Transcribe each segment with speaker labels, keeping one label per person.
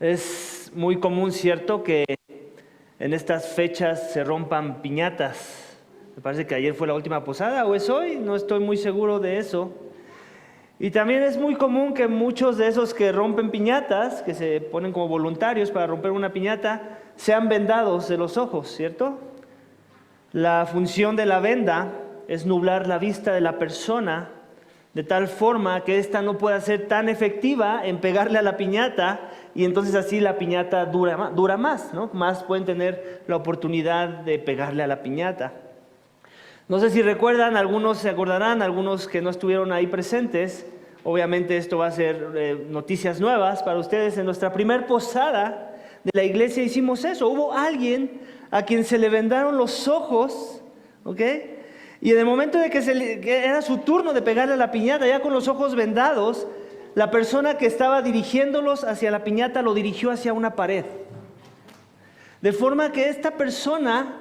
Speaker 1: Es muy común, ¿cierto?, que en estas fechas se rompan piñatas. Me parece que ayer fue la última posada, o es hoy, no estoy muy seguro de eso. Y también es muy común que muchos de esos que rompen piñatas, que se ponen como voluntarios para romper una piñata, sean vendados de los ojos, ¿cierto? La función de la venda es nublar la vista de la persona de tal forma que ésta no pueda ser tan efectiva en pegarle a la piñata, y entonces así la piñata dura más, ¿no? Más pueden tener la oportunidad de pegarle a la piñata. No sé si recuerdan, algunos se acordarán, algunos que no estuvieron ahí presentes. Obviamente esto va a ser noticias nuevas para ustedes. En nuestra primer posada de la iglesia hicimos eso. Hubo alguien a quien se le vendaron los ojos, ¿ok? Y en el momento de que era su turno de pegarle a la piñata, ya con los ojos vendados, la persona que estaba dirigiéndolos hacia la piñata lo dirigió hacia una pared. De forma que esta persona,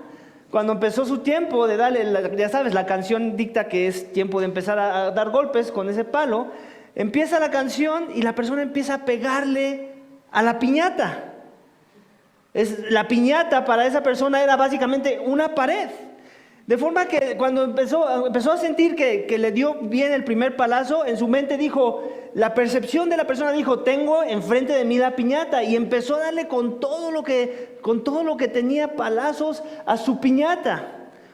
Speaker 1: cuando empezó su tiempo de darle, ya sabes, la canción dicta que es tiempo de empezar a dar golpes con ese palo, empieza la canción y la persona empieza a pegarle a la piñata. La piñata para esa persona era básicamente una pared. De forma que cuando empezó a sentir que le dio bien el primer palazo, en su mente dijo, la percepción de la persona dijo, tengo enfrente de mí la piñata, y empezó a darle con todo lo que tenía palazos a su piñata.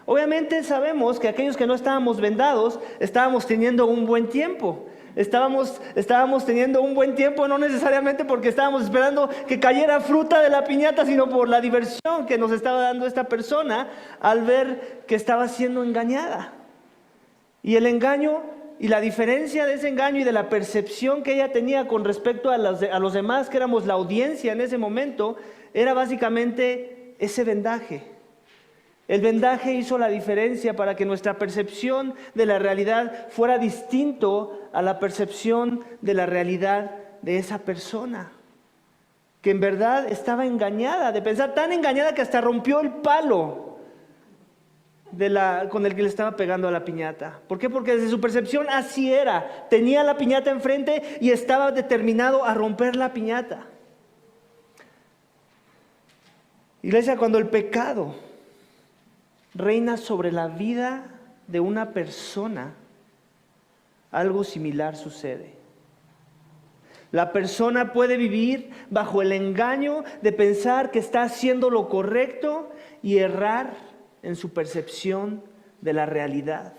Speaker 1: Obviamente sabemos que aquellos que no estábamos vendados, estábamos teniendo un buen tiempo. Estábamos teniendo un buen tiempo, no necesariamente porque estábamos esperando que cayera fruta de la piñata, sino por la diversión que nos estaba dando esta persona al ver que estaba siendo engañada. Y el engaño y la diferencia de ese engaño y de la percepción que ella tenía con respecto a los demás, que éramos la audiencia en ese momento, era básicamente ese vendaje. El vendaje hizo la diferencia para que nuestra percepción de la realidad fuera distinto a la percepción de la realidad de esa persona, que en verdad estaba engañada, de pensar tan engañada que hasta rompió el palo con el que le estaba pegando a la piñata. ¿Por qué? Porque desde su percepción así era. Tenía la piñata enfrente y estaba determinado a romper la piñata. Iglesia, cuando el pecado reina sobre la vida de una persona, algo similar sucede. La persona puede vivir bajo el engaño de pensar que está haciendo lo correcto y errar en su percepción de la realidad.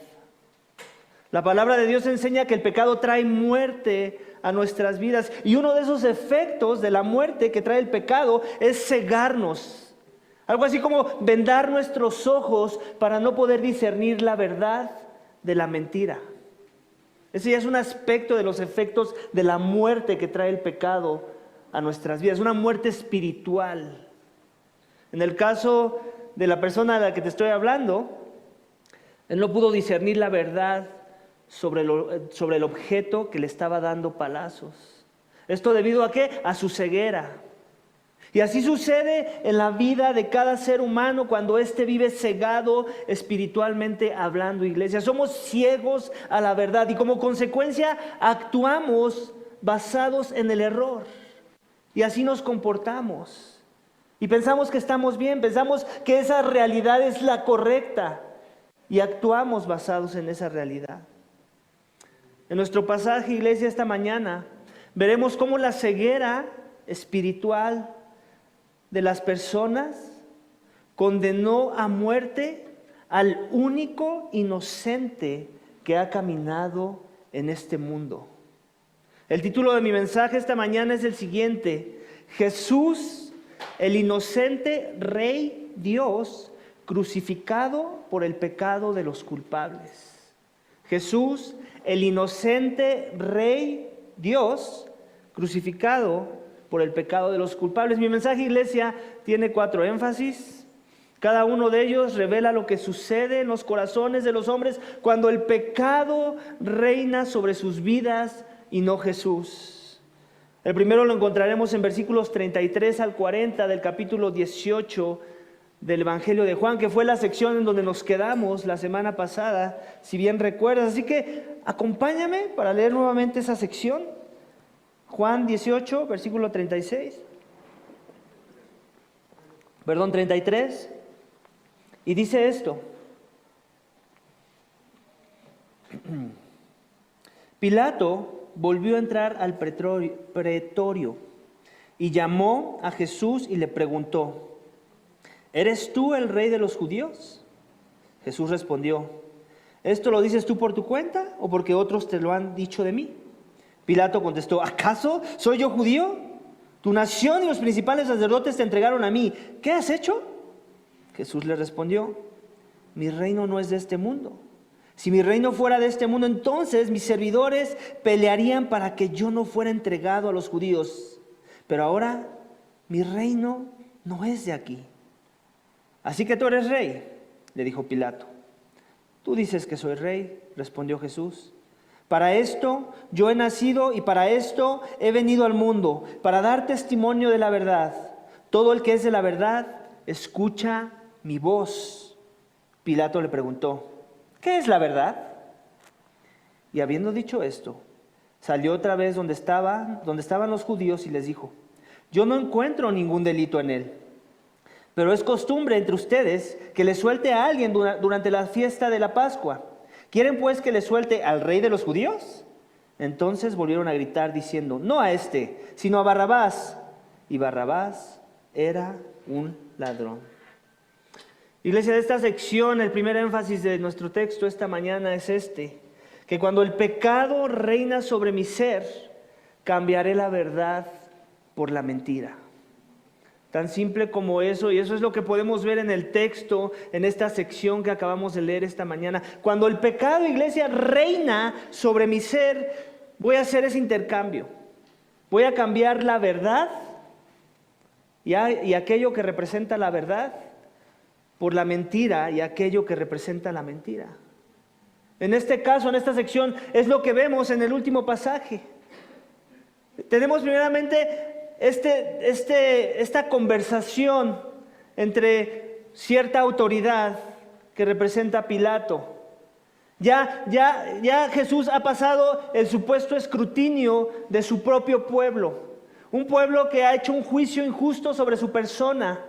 Speaker 1: La palabra de Dios enseña que el pecado trae muerte a nuestras vidas, y uno de esos efectos de la muerte que trae el pecado es cegarnos. Algo así como vendar nuestros ojos para no poder discernir la verdad de la mentira. Ese ya es un aspecto de los efectos de la muerte que trae el pecado a nuestras vidas, una muerte espiritual. En el caso de la persona a la que te estoy hablando, él no pudo discernir la verdad sobre el objeto que le estaba dando palazos. ¿Esto debido a qué? A su ceguera. Y así sucede en la vida de cada ser humano cuando éste vive cegado espiritualmente hablando, iglesia. Somos ciegos a la verdad y como consecuencia actuamos basados en el error. Y así nos comportamos. Y pensamos que estamos bien, pensamos que esa realidad es la correcta. Y actuamos basados en esa realidad. En nuestro pasaje, iglesia, esta mañana, veremos cómo la ceguera espiritual de las personas condenó a muerte al único inocente que ha caminado en este mundo. El título de mi mensaje esta mañana es el siguiente: Jesús, el inocente Rey Dios, crucificado por el pecado de los culpables. Jesús, el inocente Rey Dios, crucificado por el pecado de los culpables. Mi mensaje, iglesia, tiene 4 énfasis. Cada uno de ellos revela lo que sucede en los corazones de los hombres cuando el pecado reina sobre sus vidas y no Jesús. El primero lo encontraremos en versículos 33 al 40 del capítulo 18 del Evangelio de Juan, que fue la sección en donde nos quedamos la semana pasada, si bien recuerdas. Así que acompáñame para leer nuevamente esa sección. Juan 18, versículo 36. 33, y dice esto: Pilato volvió a entrar al pretorio y llamó a Jesús y le preguntó: ¿Eres tú el rey de los judíos? Jesús respondió: ¿Esto lo dices tú por tu cuenta o porque otros te lo han dicho de mí? Pilato contestó: ¿Acaso soy yo judío? Tu nación y los principales sacerdotes te entregaron a mí. ¿Qué has hecho? Jesús le respondió: mi reino no es de este mundo. Si mi reino fuera de este mundo, entonces mis servidores pelearían para que yo no fuera entregado a los judíos. Pero ahora mi reino no es de aquí. Así que tú eres rey, le dijo Pilato. Tú dices que soy rey, respondió Jesús. Para esto yo he nacido y para esto he venido al mundo, para dar testimonio de la verdad. Todo el que es de la verdad, escucha mi voz. Pilato le preguntó: ¿qué es la verdad? Y habiendo dicho esto, salió otra vez donde estaban los judíos y les dijo: yo no encuentro ningún delito en él. Pero es costumbre entre ustedes que le suelte a alguien durante la fiesta de la Pascua. ¿Quieren pues que le suelte al rey de los judíos? Entonces volvieron a gritar diciendo: no a este, sino a Barrabás. Y Barrabás era un ladrón. Iglesia, de esta sección, el primer énfasis de nuestro texto esta mañana es que cuando el pecado reina sobre mi ser, cambiaré la verdad por la mentira. Tan simple como eso, y eso es lo que podemos ver en el texto, en esta sección que acabamos de leer esta mañana. Cuando el pecado, iglesia, reina sobre mi ser, voy a hacer ese intercambio. Voy a cambiar la verdad y aquello que representa la verdad por la mentira y aquello que representa la mentira. En este caso, en esta sección, es lo que vemos en el último pasaje. Tenemos primeramente esta conversación entre cierta autoridad que representa a Pilato. Ya Jesús ha pasado el supuesto escrutinio de su propio pueblo. Un pueblo que ha hecho un juicio injusto sobre su persona.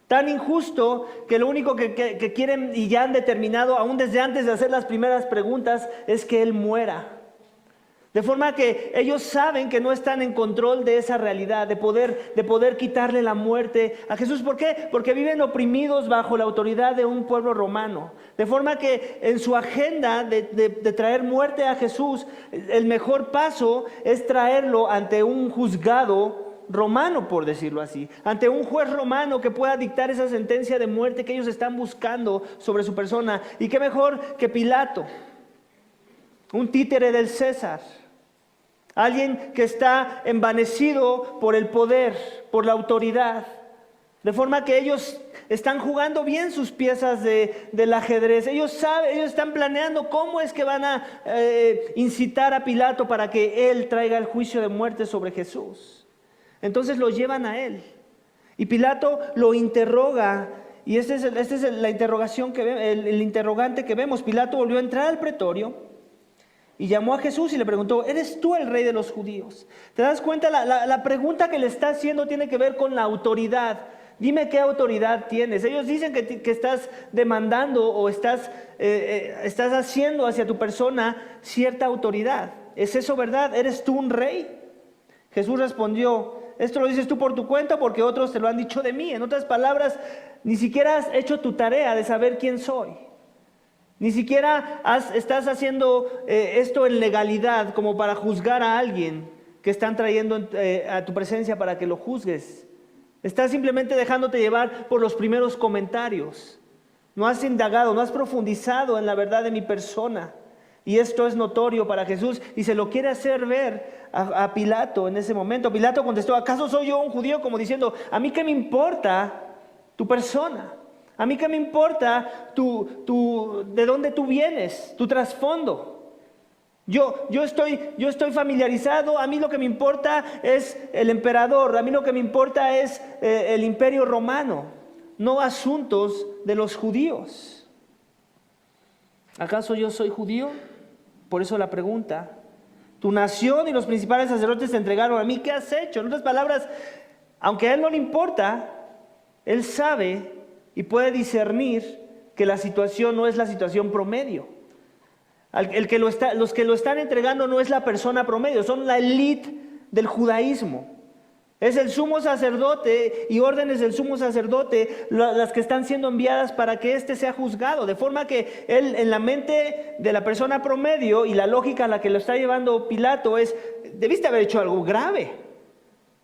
Speaker 1: Tan injusto que lo único que quieren y ya han determinado, aún desde antes de hacer las primeras preguntas, es que Él muera. De forma que ellos saben que no están en control de esa realidad, de poder quitarle la muerte a Jesús. ¿Por qué? Porque viven oprimidos bajo la autoridad de un pueblo romano. De forma que en su agenda de traer muerte a Jesús, el mejor paso es traerlo ante un juzgado romano, por decirlo así, ante un juez romano que pueda dictar esa sentencia de muerte que ellos están buscando sobre su persona. Y qué mejor que Pilato, un títere del César, alguien que está envanecido por el poder, por la autoridad, de forma que ellos están jugando bien sus piezas del ajedrez. Ellos están planeando cómo es que van a incitar a Pilato para que él traiga el juicio de muerte sobre Jesús. Entonces lo llevan a él y Pilato lo interroga. Y esta es la interrogación el interrogante que vemos. Pilato volvió a entrar al pretorio y llamó a Jesús y le preguntó: ¿eres tú el rey de los judíos? ¿Te das cuenta? La pregunta que le está haciendo tiene que ver con la autoridad. Dime qué autoridad tienes. Ellos dicen que estás demandando o estás haciendo hacia tu persona cierta autoridad. ¿Es eso verdad? ¿Eres tú un rey? Jesús respondió: ¿esto lo dices tú por tu cuenta o porque otros te lo han dicho de mí? En otras palabras, ni siquiera has hecho tu tarea de saber quién soy. Ni siquiera estás haciendo esto en legalidad como para juzgar a alguien que están trayendo a tu presencia para que lo juzgues. Estás simplemente dejándote llevar por los primeros comentarios. No has indagado, no has profundizado en la verdad de mi persona. Y esto es notorio para Jesús y se lo quiere hacer ver a Pilato en ese momento. Pilato contestó: ¿acaso soy yo un judío? Como diciendo: ¿a mí qué me importa tu persona? ¿A mí qué me importa de dónde tú vienes, tu trasfondo? Yo estoy familiarizado, a mí lo que me importa es el emperador, a mí lo que me importa es el imperio romano, no asuntos de los judíos. ¿Acaso yo soy judío? Por eso la pregunta. Tu nación y los principales sacerdotes te entregaron a mí, ¿qué has hecho? En otras palabras, aunque a él no le importa, Él sabe y puede discernir que la situación no es la situación promedio. Los que lo están entregando no es la persona promedio, son la élite del judaísmo. Es el sumo sacerdote y órdenes del sumo sacerdote las que están siendo enviadas para que éste sea juzgado. De forma que él, en la mente de la persona promedio y la lógica a la que lo está llevando Pilato es, debiste haber hecho algo grave.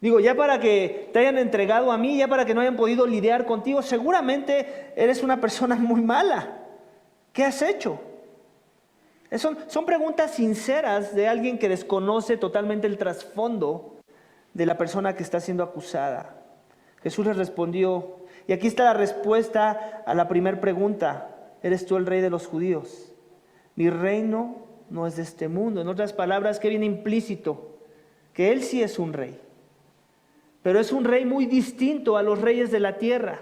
Speaker 1: Digo, ya para que te hayan entregado a mí, ya para que no hayan podido lidiar contigo, seguramente eres una persona muy mala. ¿Qué has hecho? Son preguntas sinceras de alguien que desconoce totalmente el trasfondo de la persona que está siendo acusada. Jesús les respondió, y aquí está la respuesta a la primera pregunta: ¿eres tú el rey de los judíos? Mi reino no es de este mundo. En otras palabras, ¿qué viene implícito? Que Él sí es un rey, pero es un rey muy distinto a los reyes de la tierra,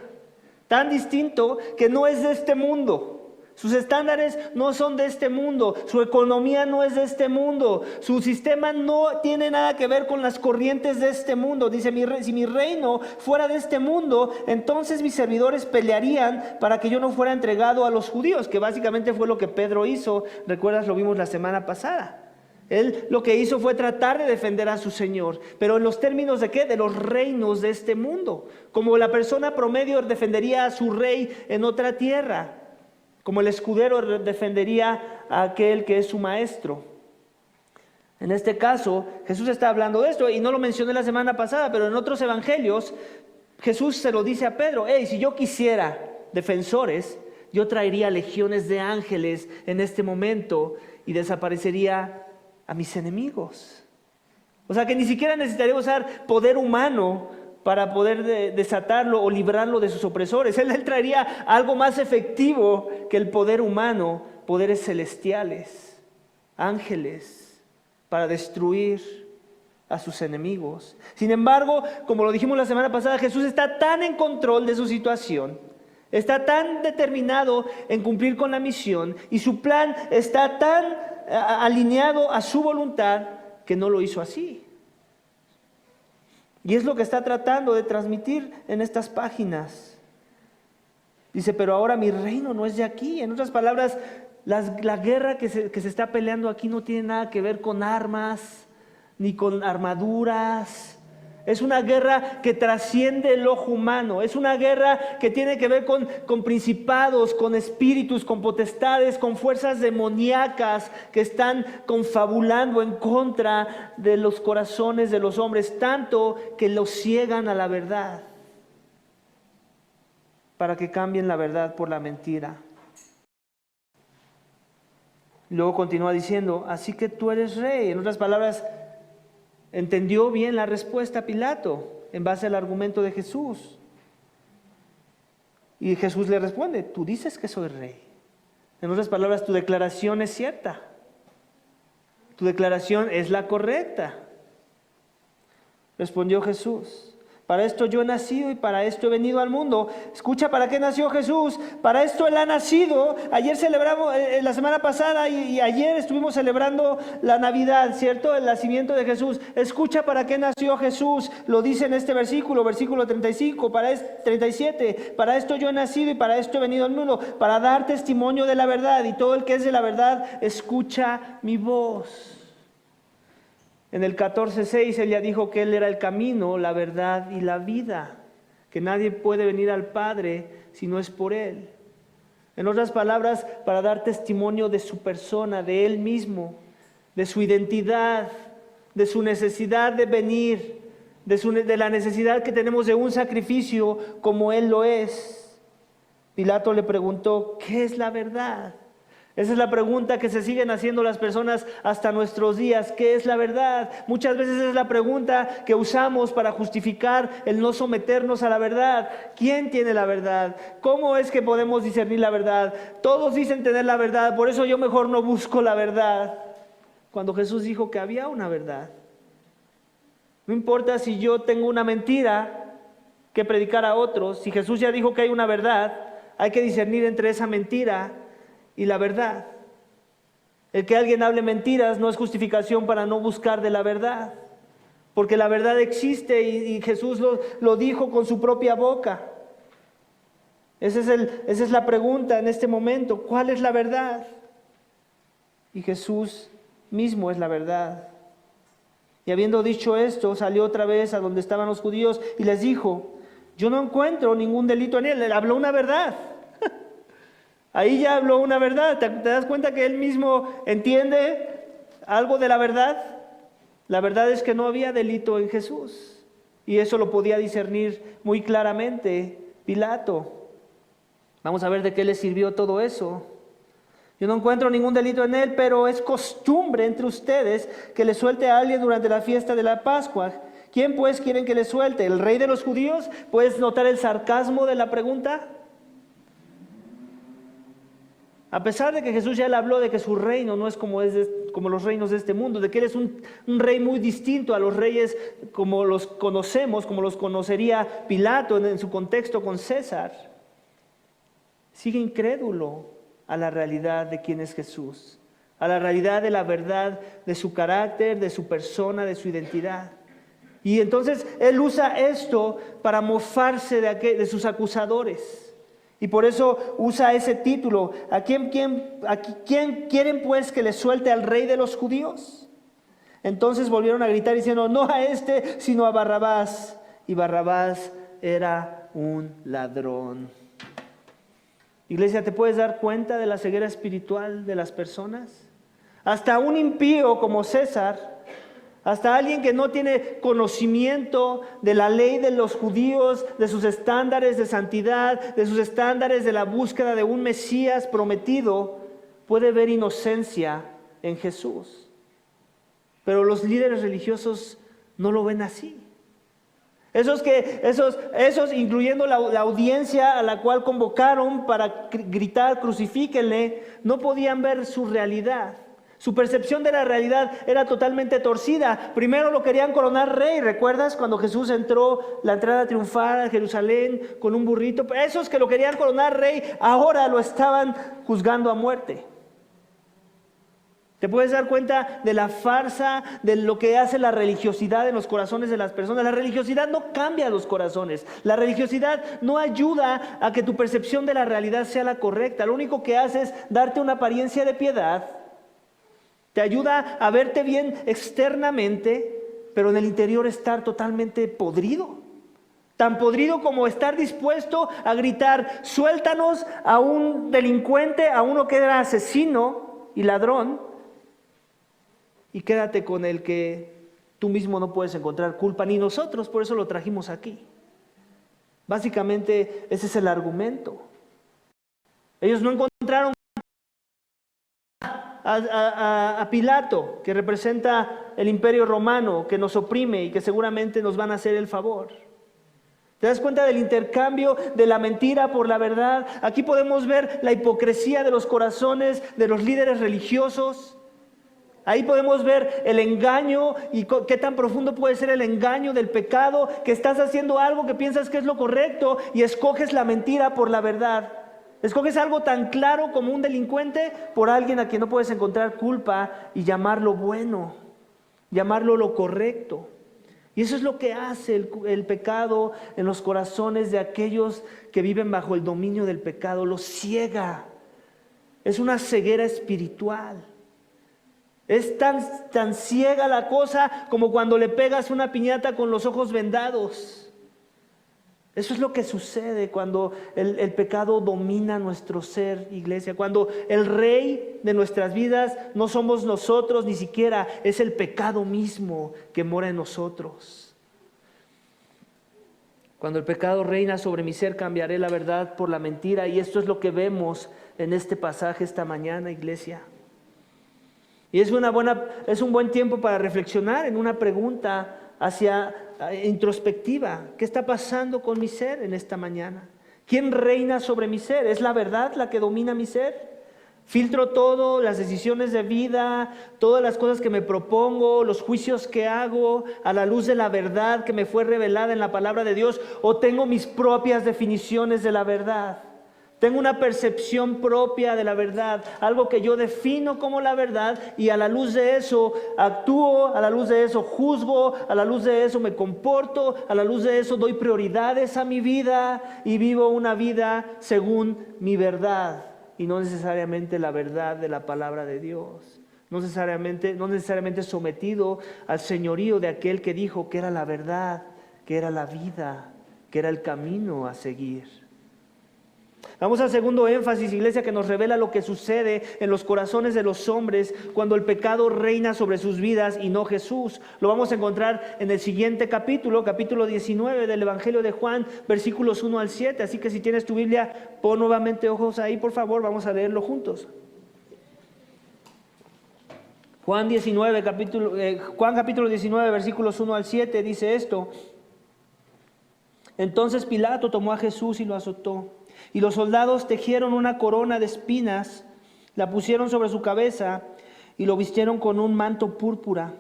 Speaker 1: tan distinto que no es de este mundo. Sus estándares no son de este mundo, su economía no es de este mundo, su sistema no tiene nada que ver con las corrientes de este mundo. Dice, si mi reino fuera de este mundo, entonces mis servidores pelearían para que yo no fuera entregado a los judíos, que básicamente fue lo que Pedro hizo. ¿Recuerdas? Lo vimos la semana pasada. Él lo que hizo fue tratar de defender a su Señor, pero en los términos de ¿qué? De los reinos de este mundo. Como la persona promedio defendería a su rey en otra tierra, como el escudero defendería a aquel que es su maestro. En este caso, Jesús está hablando de esto, y no lo mencioné la semana pasada, pero en otros evangelios, Jesús se lo dice a Pedro: hey, si yo quisiera defensores, yo traería legiones de ángeles en este momento y desaparecería a mis enemigos. O sea que ni siquiera necesitaría usar poder humano para poder desatarlo o librarlo de sus opresores. Él traería algo más efectivo que el poder humano, poderes celestiales, ángeles, para destruir a sus enemigos. Sin embargo, como lo dijimos la semana pasada, Jesús está tan en control de su situación, está tan determinado en cumplir con la misión, y su plan está tan alineado a su voluntad, que no lo hizo así. Y es lo que está tratando de transmitir en estas páginas. Dice, pero ahora mi reino no es de aquí. En otras palabras, la guerra que se está peleando aquí no tiene nada que ver con armas, ni con armaduras. Es una guerra que trasciende el ojo humano. Es una guerra que tiene que ver con principados, con espíritus, con potestades, con fuerzas demoníacas que están confabulando en contra de los corazones de los hombres, tanto que los ciegan a la verdad, para que cambien la verdad por la mentira. Luego continúa diciendo, así que tú eres rey. En otras palabras, entendió bien la respuesta Pilato en base al argumento de Jesús. Y Jesús le responde, tú dices que soy rey. En otras palabras, tu declaración es cierta. Tu declaración es la correcta. Respondió Jesús, para esto yo he nacido y para esto he venido al mundo. Escucha, ¿para qué nació Jesús? Para esto Él ha nacido. Ayer celebramos, la semana pasada y ayer estuvimos celebrando la Navidad, ¿cierto? El nacimiento de Jesús. Escucha, ¿para qué nació Jesús? Lo dice en este versículo 35, 37. Para esto yo he nacido y para esto he venido al mundo, para dar testimonio de la verdad. Y todo el que es de la verdad, escucha mi voz. En el 14:6 Él ya dijo que Él era el camino, la verdad y la vida, que nadie puede venir al Padre si no es por Él. En otras palabras, para dar testimonio de su persona, de Él mismo, de su identidad, de su necesidad de venir, de la necesidad que tenemos de un sacrificio como Él lo es. Pilato le preguntó, ¿qué es la verdad? Esa es la pregunta que se siguen haciendo las personas hasta nuestros días. ¿Qué es la verdad? Muchas veces es la pregunta que usamos para justificar el no someternos a la verdad. ¿Quién tiene la verdad? ¿Cómo es que podemos discernir la verdad? Todos dicen tener la verdad, por eso yo mejor no busco la verdad. Cuando Jesús dijo que había una verdad. No importa si yo tengo una mentira que predicar a otros. Si Jesús ya dijo que hay una verdad, hay que discernir entre esa mentira y la verdad. El que alguien hable mentiras no es justificación para no buscar de la verdad, porque la verdad existe y Jesús lo dijo con su propia boca. Esa es la pregunta en este momento. ¿Cuál es la verdad? Y Jesús mismo es la verdad. Y habiendo dicho esto, salió otra vez a donde estaban los judíos y les dijo: yo no encuentro ningún delito en él. Él habló una verdad. Ahí ya habló una verdad. ¿Te das cuenta que él mismo entiende algo de la verdad? La verdad es que no había delito en Jesús. Y eso lo podía discernir muy claramente Pilato. Vamos a ver de qué le sirvió todo eso. Yo no encuentro ningún delito en él, pero es costumbre entre ustedes que le suelte a alguien durante la fiesta de la Pascua. ¿Quién pues quieren que le suelte? ¿El rey de los judíos? ¿Puedes notar el sarcasmo de la pregunta? A pesar de que Jesús ya le habló de que su reino no es como los reinos de este mundo, de que él es un rey muy distinto a los reyes como los conocemos, como los conocería Pilato en su contexto con César, sigue incrédulo a la realidad de quién es Jesús, a la realidad de la verdad de su carácter, de su persona, de su identidad. Y entonces él usa esto para mofarse de sus acusadores. Y por eso usa ese título. ¿A quién quieren pues que le suelte al rey de los judíos? Entonces volvieron a gritar diciendo: no a este, sino a Barrabás. Y Barrabás era un ladrón. Iglesia, ¿te puedes dar cuenta de la ceguera espiritual de las personas? Hasta un impío como César, hasta alguien que no tiene conocimiento de la ley de los judíos, de sus estándares de santidad, de sus estándares de la búsqueda de un Mesías prometido, puede ver inocencia en Jesús. Pero los líderes religiosos no lo ven así. Esos, incluyendo la audiencia a la cual convocaron para gritar: crucifíquenle, no podían ver su realidad. Su percepción de la realidad era totalmente torcida. Primero lo querían coronar rey. ¿Recuerdas cuando Jesús entró la entrada triunfal a Jerusalén con un burrito? Esos que lo querían coronar rey ahora lo estaban juzgando a muerte. ¿Te puedes dar cuenta de la farsa, de lo que hace la religiosidad en los corazones de las personas? La religiosidad no cambia los corazones. La religiosidad no ayuda a que tu percepción de la realidad sea la correcta. Lo único que hace es darte una apariencia de piedad. Te ayuda a verte bien externamente, pero en el interior estar totalmente podrido. Tan podrido como estar dispuesto a gritar: suéltanos a un delincuente, a uno que era asesino y ladrón, y quédate con el que tú mismo no puedes encontrar culpa, ni nosotros, por eso lo trajimos aquí. Básicamente ese es el argumento. Ellos no encontraron a Pilato, que representa el imperio romano, que nos oprime y que seguramente nos van a hacer el favor. ¿Te das cuenta del intercambio de la mentira por la verdad? Aquí podemos ver la hipocresía de los corazones de los líderes religiosos. Ahí podemos ver el engaño y qué tan profundo puede ser el engaño del pecado, que estás haciendo algo que piensas que es lo correcto y escoges la mentira por la verdad. Escoges algo tan claro como un delincuente por alguien a quien no puedes encontrar culpa y llamarlo bueno, llamarlo lo correcto. Y eso es lo que hace el pecado en los corazones de aquellos que viven bajo el dominio del pecado. Los ciega. Es una ceguera espiritual. Es tan ciega la cosa como cuando le pegas una piñata con los ojos vendados. Eso es lo que sucede cuando el pecado domina nuestro ser, iglesia. Cuando el rey de nuestras vidas no somos nosotros, ni siquiera es el pecado mismo que mora en nosotros. Cuando el pecado reina sobre mi ser, cambiaré la verdad por la mentira. Y esto es lo que vemos en este pasaje esta mañana, iglesia. Y es un buen tiempo para reflexionar en una pregunta introspectiva. ¿Qué está pasando con mi ser en esta mañana? ¿Quién reina sobre mi ser? ¿Es la verdad la que domina mi ser? ¿Filtro todo, las decisiones de vida, todas las cosas que me propongo, los juicios que hago a la luz de la verdad que me fue revelada en la palabra de Dios? ¿O tengo mis propias definiciones de la verdad? Tengo una percepción propia de la verdad, algo que yo defino como la verdad y a la luz de eso actúo, a la luz de eso juzgo, a la luz de eso me comporto, a la luz de eso doy prioridades a mi vida y vivo una vida según mi verdad y no necesariamente la verdad de la palabra de Dios. No necesariamente sometido al señorío de aquel que dijo que era la verdad, que era la vida, que era el camino a seguir. Vamos al segundo énfasis, iglesia, que nos revela lo que sucede en los corazones de los hombres cuando el pecado reina sobre sus vidas y no Jesús. Lo vamos a encontrar en el siguiente capítulo 19 del Evangelio de Juan, versículos 1 al 7. Así que si tienes tu Biblia, pon nuevamente ojos ahí, por favor, vamos a leerlo juntos. Juan capítulo 19, versículos 1 al 7 dice esto. Entonces Pilato tomó a Jesús y lo azotó. Y los soldados tejieron una corona de espinas, la pusieron sobre su cabeza y lo vistieron con un manto púrpura.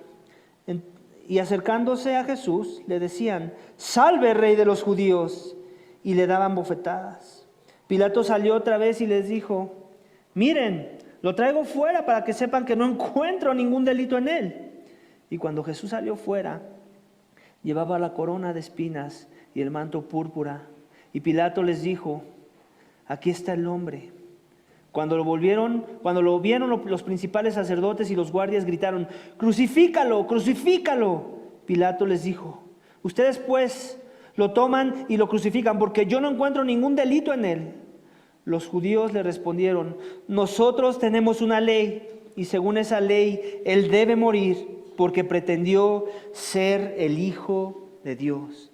Speaker 1: Y acercándose a Jesús le decían: «Salve, Rey de los judíos», y le daban bofetadas. Pilato salió otra vez y les dijo: «Miren, lo traigo fuera para que sepan que no encuentro ningún delito en él». Y cuando Jesús salió fuera, llevaba la corona de espinas y el manto púrpura. Y Pilato les dijo: «Aquí está el hombre». Cuando lo vieron los principales sacerdotes y los guardias gritaron: «¡Crucifícalo, crucifícalo!». Pilato les dijo: «Ustedes pues lo toman y lo crucifican, porque yo no encuentro ningún delito en él». Los judíos le respondieron: «Nosotros tenemos una ley, y según esa ley él debe morir, porque pretendió ser el Hijo de Dios».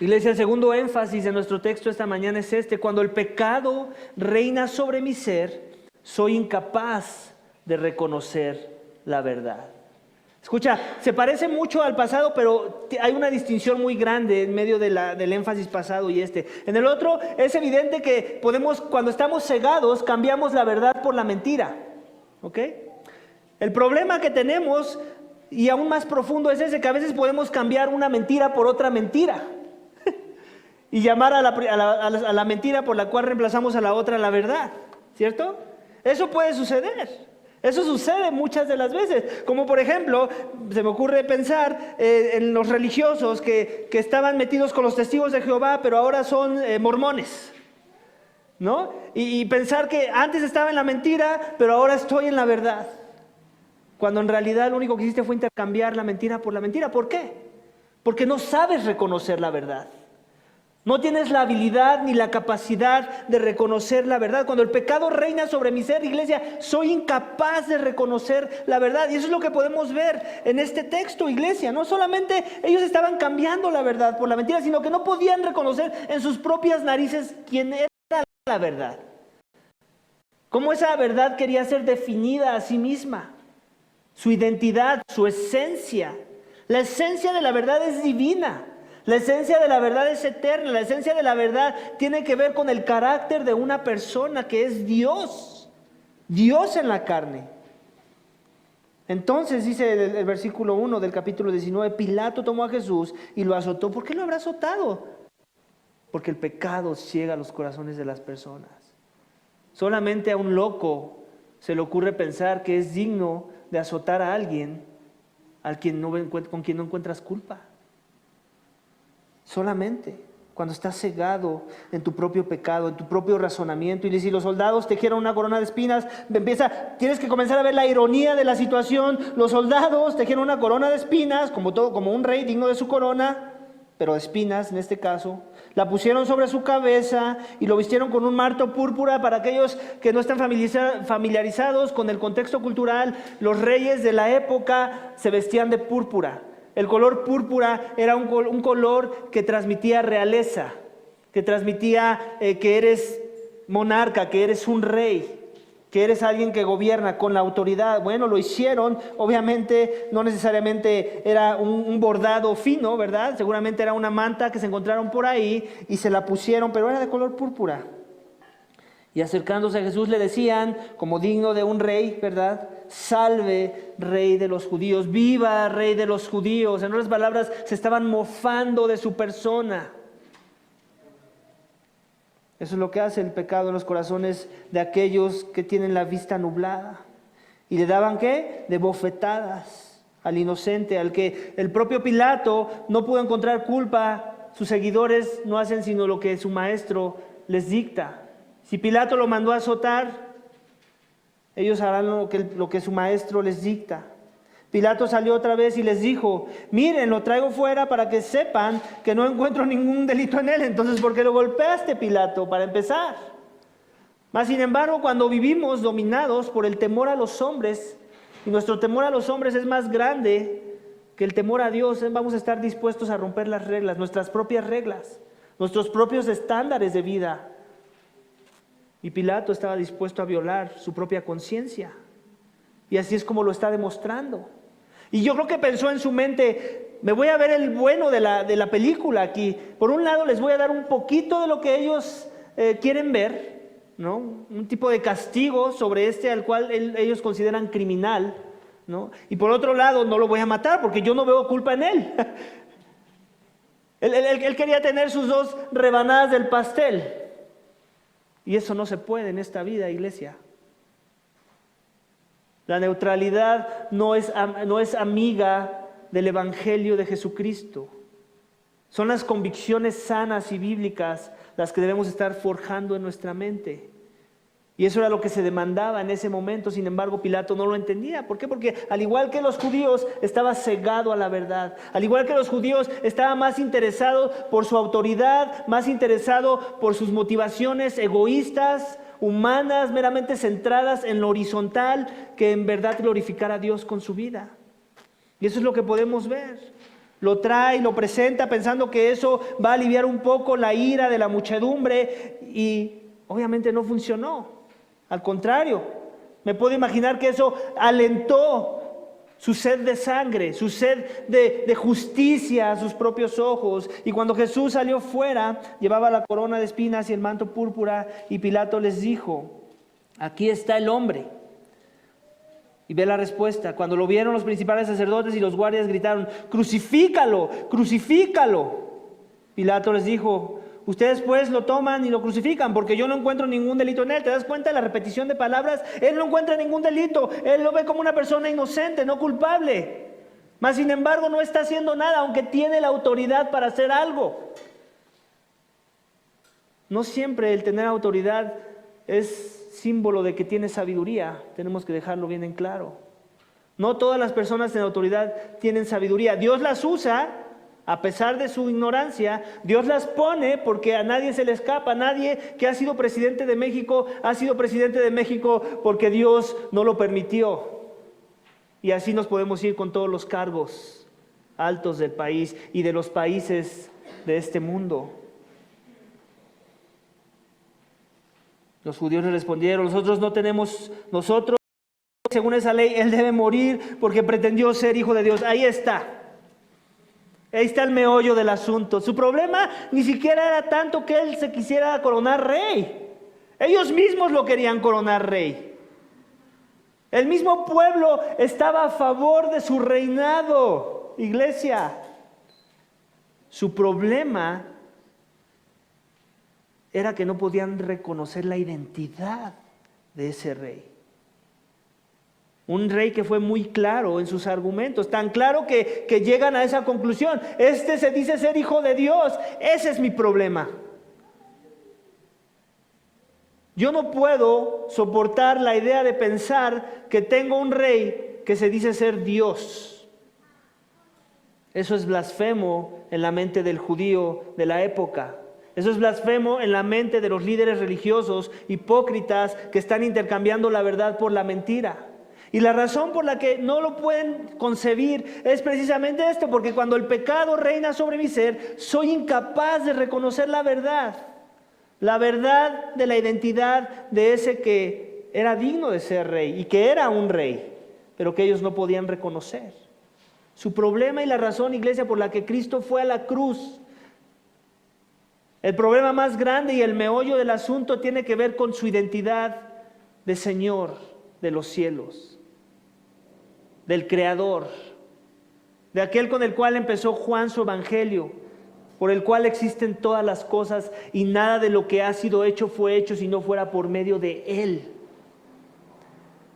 Speaker 1: Iglesia, el segundo énfasis de nuestro texto esta mañana es este: cuando el pecado reina sobre mi ser, soy incapaz de reconocer la verdad. Escucha, se parece mucho al pasado, pero hay una distinción muy grande en medio del énfasis pasado y este. En el otro es evidente que cuando estamos cegados, cambiamos la verdad por la mentira. ¿Ok? El problema que tenemos, y aún más profundo, es ese, que a veces podemos cambiar una mentira por otra mentira. Y llamar a la mentira por la cual reemplazamos a la otra la verdad, ¿cierto? Eso puede suceder. Eso sucede muchas de las veces. Como por ejemplo, se me ocurre pensar en los religiosos que estaban metidos con los testigos de Jehová, pero ahora son mormones, ¿no? Y pensar que antes estaba en la mentira, pero ahora estoy en la verdad. Cuando en realidad lo único que hiciste fue intercambiar la mentira por la mentira. ¿Por qué? Porque no sabes reconocer la verdad. No tienes la habilidad ni la capacidad de reconocer la verdad. Cuando el pecado reina sobre mi ser, iglesia, soy incapaz de reconocer la verdad. Y eso es lo que podemos ver en este texto, iglesia. No solamente ellos estaban cambiando la verdad por la mentira, sino que no podían reconocer en sus propias narices quién era la verdad. Cómo esa verdad quería ser definida a sí misma. Su identidad, su esencia. La esencia de la verdad es divina. La esencia de la verdad es eterna. La esencia de la verdad tiene que ver con el carácter de una persona que es Dios. Dios en la carne. Entonces dice el versículo 1 del capítulo 19, Pilato tomó a Jesús y lo azotó. ¿Por qué lo habrá azotado? Porque el pecado ciega los corazones de las personas. Solamente a un loco se le ocurre pensar que es digno de azotar a alguien con quien no encuentras culpa. Solamente cuando estás cegado en tu propio pecado, en tu propio razonamiento. Y si los soldados tejieron una corona de espinas, tienes que comenzar a ver la ironía de la situación. Los soldados tejieron una corona de espinas, como un rey digno de su corona, pero de espinas en este caso. La pusieron sobre su cabeza y lo vistieron con un manto púrpura. Para aquellos que no están familiarizados con el contexto cultural, los reyes de la época se vestían de púrpura. El color púrpura era un color que transmitía realeza, que transmitía que eres monarca, que eres un rey, que eres alguien que gobierna con la autoridad. Bueno, lo hicieron, obviamente no necesariamente era un bordado fino, ¿verdad? Seguramente era una manta que se encontraron por ahí y se la pusieron, pero era de color púrpura. Y acercándose a Jesús le decían, como digno de un rey, ¿verdad? Salve, Rey de los judíos, viva, Rey de los judíos. En otras palabras, se estaban mofando de su persona. Eso es lo que hace el pecado en los corazones de aquellos que tienen la vista nublada. Y le daban, ¿qué? De bofetadas al inocente, al que el propio Pilato no pudo encontrar culpa. Sus seguidores no hacen sino lo que su maestro les dicta. Si Pilato lo mandó a azotar, ellos harán lo que su maestro les dicta. Pilato salió otra vez y les dijo: miren, lo traigo fuera para que sepan que no encuentro ningún delito en él. Entonces, ¿por qué lo golpeaste, Pilato? Para empezar. Mas, sin embargo, cuando vivimos dominados por el temor a los hombres, y nuestro temor a los hombres es más grande que el temor a Dios, vamos a estar dispuestos a romper las reglas, nuestras propias reglas, nuestros propios estándares de vida. Y Pilato estaba dispuesto a violar su propia conciencia. Y así es como lo está demostrando. Y yo creo que pensó en su mente: me voy a ver el bueno de la película aquí. Por un lado, les voy a dar un poquito de lo que ellos quieren ver, ¿no? Un tipo de castigo sobre al cual ellos consideran criminal, ¿no? Y por otro lado, no lo voy a matar porque yo no veo culpa en él. Él quería tener sus 2 rebanadas del pastel. Y eso no se puede en esta vida, iglesia. La neutralidad no es amiga del Evangelio de Jesucristo. Son las convicciones sanas y bíblicas las que debemos estar forjando en nuestra mente. Y eso era lo que se demandaba en ese momento. Sin embargo, Pilato no lo entendía. ¿Por qué? Porque al igual que los judíos, estaba cegado a la verdad. Al igual que los judíos, estaba más interesado por su autoridad, más interesado por sus motivaciones egoístas, humanas, meramente centradas en lo horizontal, que en verdad glorificar a Dios con su vida. Y eso es lo que podemos ver. Lo trae, lo presenta pensando que eso va a aliviar un poco la ira de la muchedumbre, y obviamente no funcionó. Al contrario, me puedo imaginar que eso alentó su sed de sangre, su sed de justicia a sus propios ojos. Y cuando Jesús salió fuera, llevaba la corona de espinas y el manto púrpura, y Pilato les dijo: aquí está el hombre. Y ve la respuesta. Cuando lo vieron, los principales sacerdotes y los guardias gritaron: crucifícalo, crucifícalo. Pilato les dijo: ustedes pues lo toman y lo crucifican, porque yo no encuentro ningún delito en él. ¿Te das cuenta de la repetición de palabras? Él no encuentra ningún delito. Él lo ve como una persona inocente, no culpable. Mas sin embargo no está haciendo nada, aunque tiene la autoridad para hacer algo. No siempre el tener autoridad es símbolo de que tiene sabiduría. Tenemos que dejarlo bien en claro. No todas las personas en autoridad tienen sabiduría. Dios las usa. A pesar de su ignorancia, Dios las pone porque a nadie se le escapa. Nadie que ha sido presidente de México ha sido presidente de México porque Dios no lo permitió. Y así nos podemos ir con todos los cargos altos del país y de los países de este mundo. Los judíos le respondieron: nosotros no tenemos, según esa ley, él debe morir porque pretendió ser hijo de Dios. Ahí está. Ahí está el meollo del asunto. Su problema ni siquiera era tanto que él se quisiera coronar rey. Ellos mismos lo querían coronar rey. El mismo pueblo estaba a favor de su reinado, iglesia. Su problema era que no podían reconocer la identidad de ese rey. Un rey que fue muy claro en sus argumentos, tan claro que llegan a esa conclusión: este se dice ser hijo de Dios. Ese es mi problema. Yo no puedo soportar la idea de pensar que tengo un rey que se dice ser Dios. Eso es blasfemo en la mente del judío de la época. Eso es blasfemo en la mente de los líderes religiosos hipócritas que están intercambiando la verdad por la mentira. Y la razón por la que no lo pueden concebir es precisamente esto: porque cuando el pecado reina sobre mi ser, soy incapaz de reconocer la verdad de la identidad de ese que era digno de ser rey y que era un rey, pero que ellos no podían reconocer. Su problema y la razón, iglesia, por la que Cristo fue a la cruz, el problema más grande y el meollo del asunto tiene que ver con su identidad de Señor de los cielos, del Creador, de aquel con el cual empezó Juan su evangelio. por el cual existen todas las cosas, y nada de lo que ha sido hecho fue hecho si no fuera por medio de Él.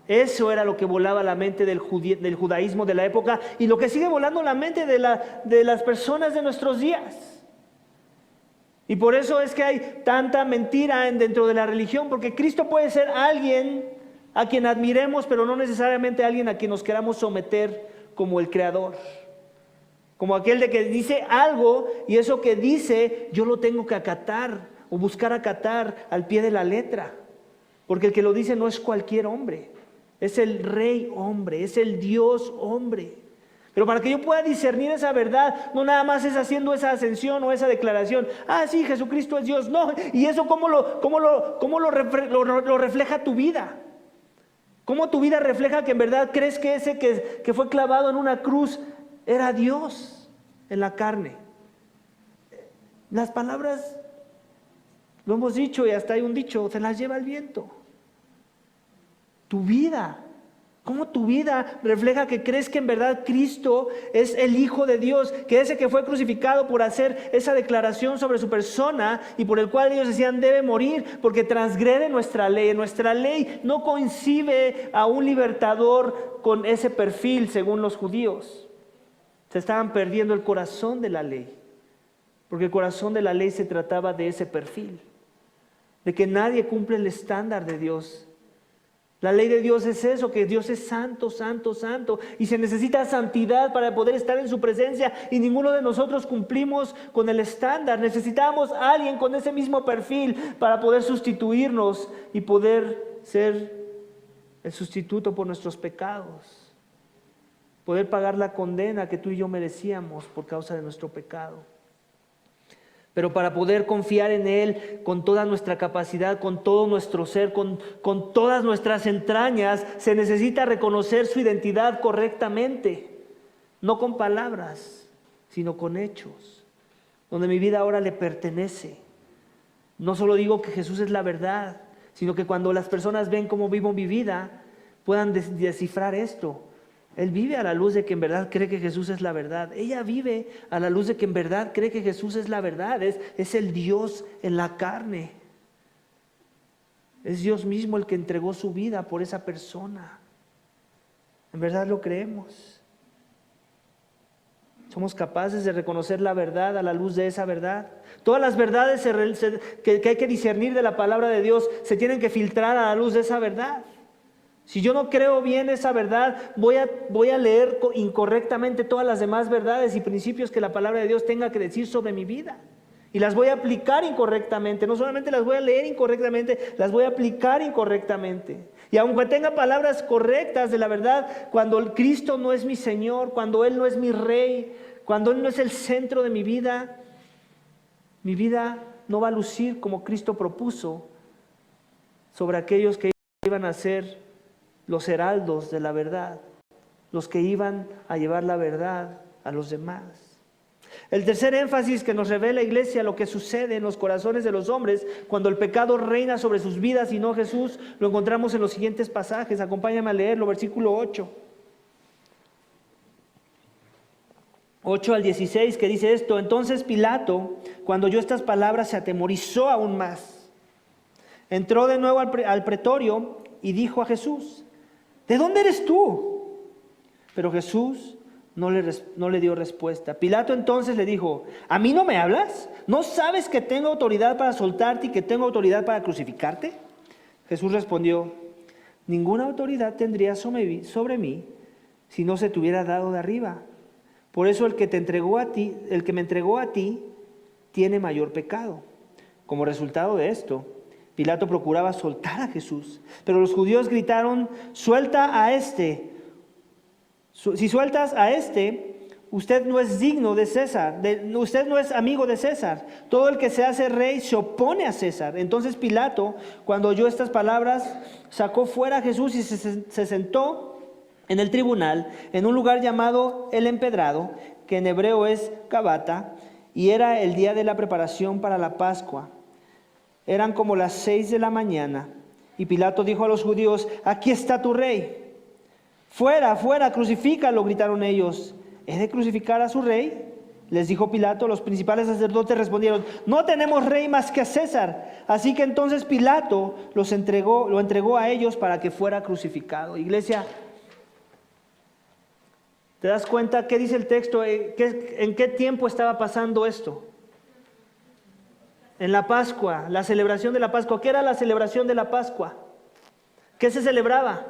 Speaker 1: Eso era lo que volaba la mente del judaísmo de la época, y lo que sigue volando la mente de las personas de nuestros días. Y por eso es que hay tanta mentira dentro de la religión, porque Cristo puede ser alguien a quien admiremos, pero no necesariamente alguien a quien nos queramos someter como el Creador. Como aquel de que dice algo y eso que dice yo lo tengo que acatar o buscar acatar al pie de la letra. Porque el que lo dice no es cualquier hombre, es el Rey hombre, es el Dios hombre. Pero para que yo pueda discernir esa verdad, no nada más es haciendo esa ascensión o esa declaración. Ah, sí, Jesucristo es Dios. No, y eso ¿cómo lo refleja tu vida? ¿Cómo tu vida refleja que en verdad crees que ese que fue clavado en una cruz era Dios en la carne? Las palabras, lo hemos dicho y hasta hay un dicho, se las lleva el viento. Tu vida, ¿cómo tu vida refleja que crees que en verdad Cristo es el Hijo de Dios? Que ese que fue crucificado por hacer esa declaración sobre su persona y por el cual ellos decían debe morir porque transgrede nuestra ley. Nuestra ley no concibe a un libertador con ese perfil según los judíos. Se estaban perdiendo el corazón de la ley, porque el corazón de la ley se trataba de ese perfil, de que nadie cumple el estándar de Dios. La ley de Dios es eso, que Dios es santo, santo, santo, y se necesita santidad para poder estar en su presencia, y ninguno de nosotros cumplimos con el estándar. Necesitamos a alguien con ese mismo perfil para poder sustituirnos y poder ser el sustituto por nuestros pecados. Poder pagar la condena que tú y yo merecíamos por causa de nuestro pecado. Pero para poder confiar en Él con toda nuestra capacidad, con todo nuestro ser, con todas nuestras entrañas, se necesita reconocer su identidad correctamente. No con palabras, sino con hechos. Donde mi vida ahora le pertenece. No solo digo que Jesús es la verdad, sino que cuando las personas ven cómo vivo mi vida, puedan descifrar esto. Él vive a la luz de que en verdad cree que Jesús es la verdad. Ella vive a la luz de que en verdad cree que Jesús es la verdad. Es el Dios en la carne. Es Dios mismo el que entregó su vida por esa persona. En verdad lo creemos. Somos capaces de reconocer la verdad a la luz de esa verdad. Todas las verdades que hay que discernir de la palabra de Dios se tienen que filtrar a la luz de esa verdad. Si yo no creo bien esa verdad, voy a leer incorrectamente todas las demás verdades y principios que la palabra de Dios tenga que decir sobre mi vida. Y las voy a aplicar incorrectamente. No solamente las voy a leer incorrectamente, las voy a aplicar incorrectamente. Y aunque tenga palabras correctas de la verdad, cuando Cristo no es mi Señor, cuando Él no es mi Rey, cuando Él no es el centro de mi vida no va a lucir como Cristo propuso sobre aquellos que iban a ser los heraldos de la verdad, los que iban a llevar la verdad a los demás. El tercer énfasis que nos revela, Iglesia, lo que sucede en los corazones de los hombres cuando el pecado reina sobre sus vidas y no Jesús, lo encontramos en los siguientes pasajes. Acompáñame a leerlo, versículo 8 al 16, que dice esto: entonces Pilato, cuando oyó estas palabras, se atemorizó aún más. Entró de nuevo al pretorio y dijo a Jesús: ¿de dónde eres tú? Pero Jesús no le dio respuesta. Pilato entonces le dijo: ¿a mí no me hablas? ¿No sabes que tengo autoridad para soltarte y que tengo autoridad para crucificarte? Jesús respondió: ninguna autoridad tendría sobre mí si no se te hubiera dado de arriba. Por eso el que me entregó a ti, tiene mayor pecado. Como resultado de esto, Pilato procuraba soltar a Jesús, pero los judíos gritaron: suelta a este. Si sueltas a este, usted no es digno de César, usted no es amigo de César. Todo el que se hace rey se opone a César. Entonces Pilato, cuando oyó estas palabras, sacó fuera a Jesús y se sentó en el tribunal, en un lugar llamado El Empedrado, que en hebreo es Gabata, y era el día de la preparación para la Pascua. Eran como las 6 de la mañana, y Pilato dijo a los judíos: aquí está tu rey. Fuera, fuera, crucifícalo, gritaron ellos. ¿He de crucificar a su rey? les dijo Pilato. Los principales sacerdotes respondieron: no tenemos rey más que a César. Así que entonces Pilato lo entregó a ellos para que fuera crucificado. Iglesia, ¿te das cuenta qué dice el texto? ¿En qué tiempo estaba pasando esto? En la Pascua, la celebración de la Pascua. ¿Qué era la celebración de la Pascua? ¿Qué se celebraba?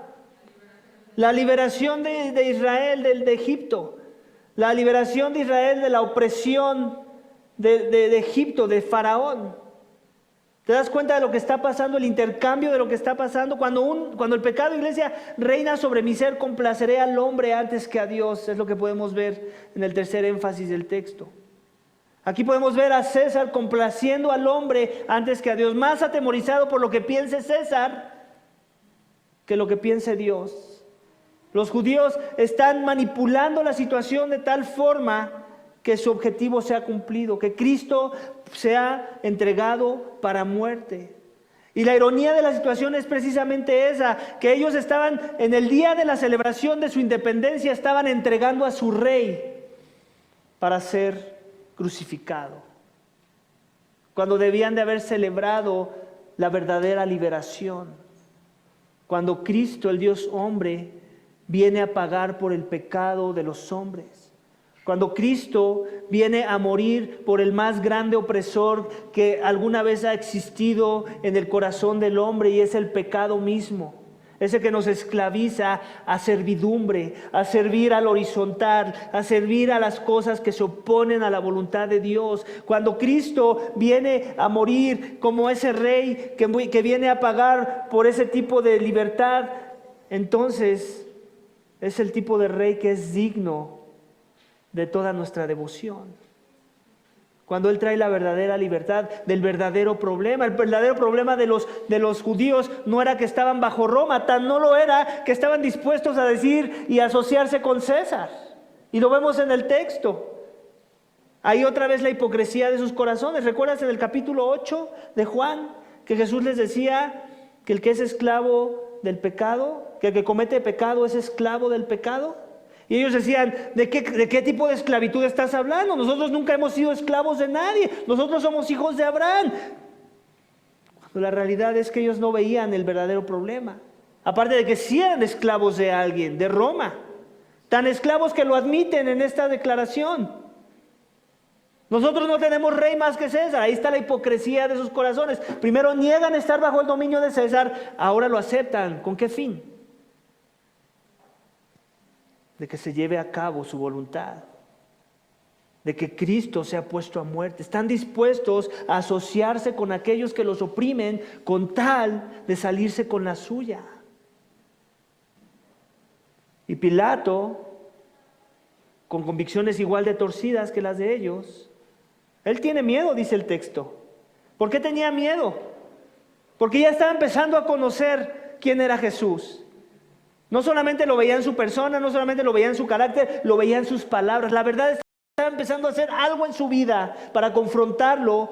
Speaker 1: La liberación de Israel de Egipto. La liberación de Israel de la opresión de Egipto, de Faraón. ¿Te das cuenta de lo que está pasando? El intercambio de lo que está pasando. Cuando el pecado, iglesia, reina sobre mi ser, complaceré al hombre antes que a Dios. Es lo que podemos ver en el tercer énfasis del texto. Aquí podemos ver a César complaciendo al hombre antes que a Dios. Más atemorizado por lo que piense César que lo que piense Dios. Los judíos están manipulando la situación de tal forma que su objetivo sea cumplido, que Cristo sea entregado para muerte. Y la ironía de la situación es precisamente esa, que ellos estaban en el día de la celebración de su independencia, estaban entregando a su rey para ser crucificado, cuando debían de haber celebrado la verdadera liberación, cuando Cristo, el Dios hombre, viene a pagar por el pecado de los hombres. Cuando Cristo viene a morir por el más grande opresor que alguna vez ha existido en el corazón del hombre, y es el pecado mismo. Ese que nos esclaviza a servidumbre, a servir al horizontal, a servir a las cosas que se oponen a la voluntad de Dios. Cuando Cristo viene a morir como ese rey que viene a pagar por ese tipo de libertad, entonces es el tipo de rey que es digno de toda nuestra devoción. Cuando Él trae la verdadera libertad del verdadero problema. El verdadero problema de los judíos no era que estaban bajo Roma, tan no lo era que estaban dispuestos a decir y asociarse con César. Y lo vemos en el texto. Ahí otra vez la hipocresía de sus corazones. ¿Recuerdas en el capítulo 8 de Juan que Jesús les decía que el que es esclavo del pecado, que el que comete pecado es esclavo del pecado? Y ellos decían: ¿de qué tipo de esclavitud estás hablando? Nosotros nunca hemos sido esclavos de nadie. Nosotros somos hijos de Abraham. Cuando la realidad es que ellos no veían el verdadero problema. Aparte de que sí eran esclavos de alguien, de Roma. Tan esclavos que lo admiten en esta declaración. Nosotros no tenemos rey más que César. Ahí está la hipocresía de sus corazones. Primero niegan estar bajo el dominio de César, ahora lo aceptan. ¿Con qué fin? De que se lleve a cabo su voluntad, de que Cristo sea puesto a muerte. Están dispuestos a asociarse con aquellos que los oprimen con tal de salirse con la suya. Y Pilato, con convicciones igual de torcidas que las de ellos, él tiene miedo, dice el texto. ¿Por qué tenía miedo? Porque ya estaba empezando a conocer quién era Jesús. No solamente lo veía en su persona, no solamente lo veía en su carácter, lo veía en sus palabras. La verdad es que estaba empezando a hacer algo en su vida para confrontarlo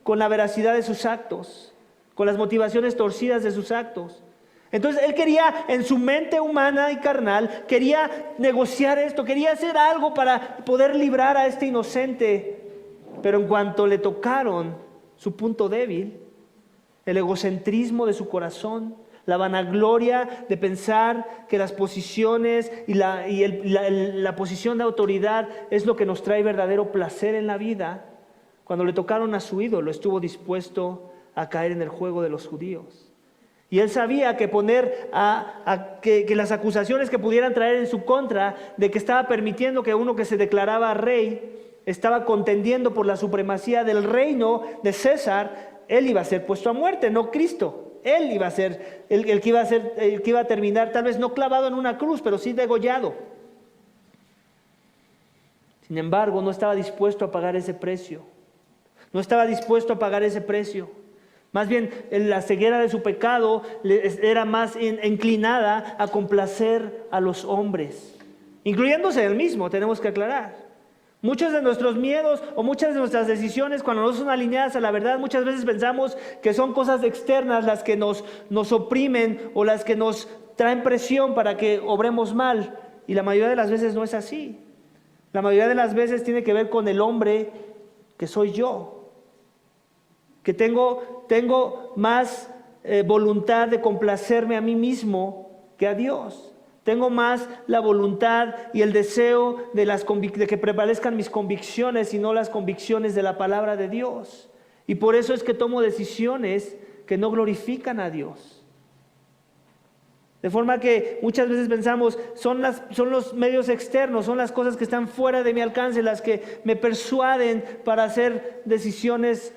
Speaker 1: con la veracidad de sus actos, con las motivaciones torcidas de sus actos. Entonces él quería, en su mente humana y carnal, quería negociar esto, quería hacer algo para poder librar a este inocente. Pero en cuanto le tocaron su punto débil, el egocentrismo de su corazón, la vanagloria de pensar que las posiciones y la posición de autoridad es lo que nos trae verdadero placer en la vida, cuando le tocaron a su ídolo, estuvo dispuesto a caer en el juego de los judíos. Y él sabía que que las acusaciones que pudieran traer en su contra, de que estaba permitiendo que uno que se declaraba rey estaba contendiendo por la supremacía del reino de César, él iba a ser puesto a muerte, no Cristo. Él iba a ser el que iba a terminar, tal vez no clavado en una cruz, pero sí degollado. Sin embargo, no estaba dispuesto a pagar ese precio. No estaba dispuesto a pagar ese precio. Más bien, la ceguera de su pecado era más inclinada a complacer a los hombres, incluyéndose él mismo, tenemos que aclarar. Muchos de nuestros miedos o muchas de nuestras decisiones, cuando no son alineadas a la verdad, muchas veces pensamos que son cosas externas las que nos oprimen o las que nos traen presión para que obremos mal. Y la mayoría de las veces no es así. La mayoría de las veces tiene que ver con el hombre que soy yo, que tengo más voluntad de complacerme a mí mismo que a Dios. Tengo más la voluntad y el deseo de que prevalezcan mis convicciones y no las convicciones de la palabra de Dios. Y por eso es que tomo decisiones que no glorifican a Dios. De forma que muchas veces pensamos, son los medios externos, son las cosas que están fuera de mi alcance, las que me persuaden para hacer decisiones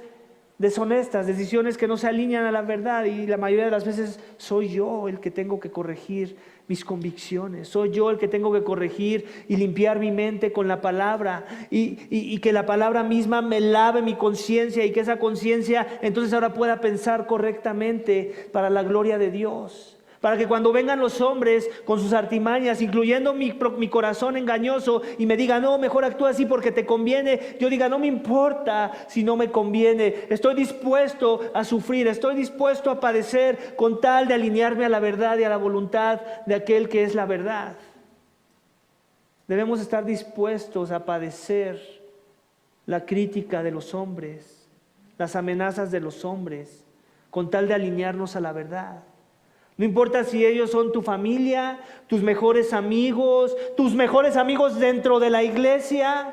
Speaker 1: deshonestas, decisiones que no se alinean a la verdad. Y la mayoría de las veces soy yo el que tengo que corregir mis convicciones. Soy yo el que tengo que corregir y limpiar mi mente con la palabra. Y que la palabra misma me lave mi conciencia y que esa conciencia entonces ahora pueda pensar correctamente para la gloria de Dios. Para que cuando vengan los hombres con sus artimañas, incluyendo mi corazón engañoso, y me digan, no, mejor actúa así porque te conviene, yo diga, no me importa si no me conviene, estoy dispuesto a sufrir, estoy dispuesto a padecer con tal de alinearme a la verdad y a la voluntad de aquel que es la verdad. Debemos estar dispuestos a padecer la crítica de los hombres, las amenazas de los hombres, con tal de alinearnos a la verdad. No importa si ellos son tu familia, tus mejores amigos dentro de la iglesia.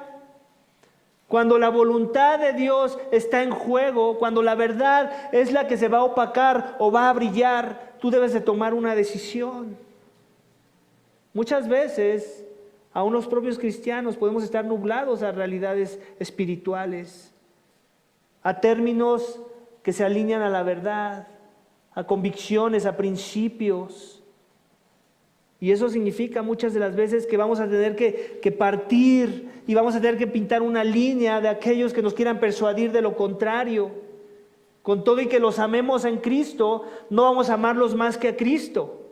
Speaker 1: Cuando la voluntad de Dios está en juego, cuando la verdad es la que se va a opacar o va a brillar, tú debes de tomar una decisión. Muchas veces, aún los propios cristianos podemos estar nublados a realidades espirituales, a términos que se alinean a la verdad, a convicciones, a principios. Y eso significa muchas de las veces que vamos a tener que partir y vamos a tener que pintar una línea de aquellos que nos quieran persuadir de lo contrario. Con todo y que los amemos en Cristo, no vamos a amarlos más que a Cristo.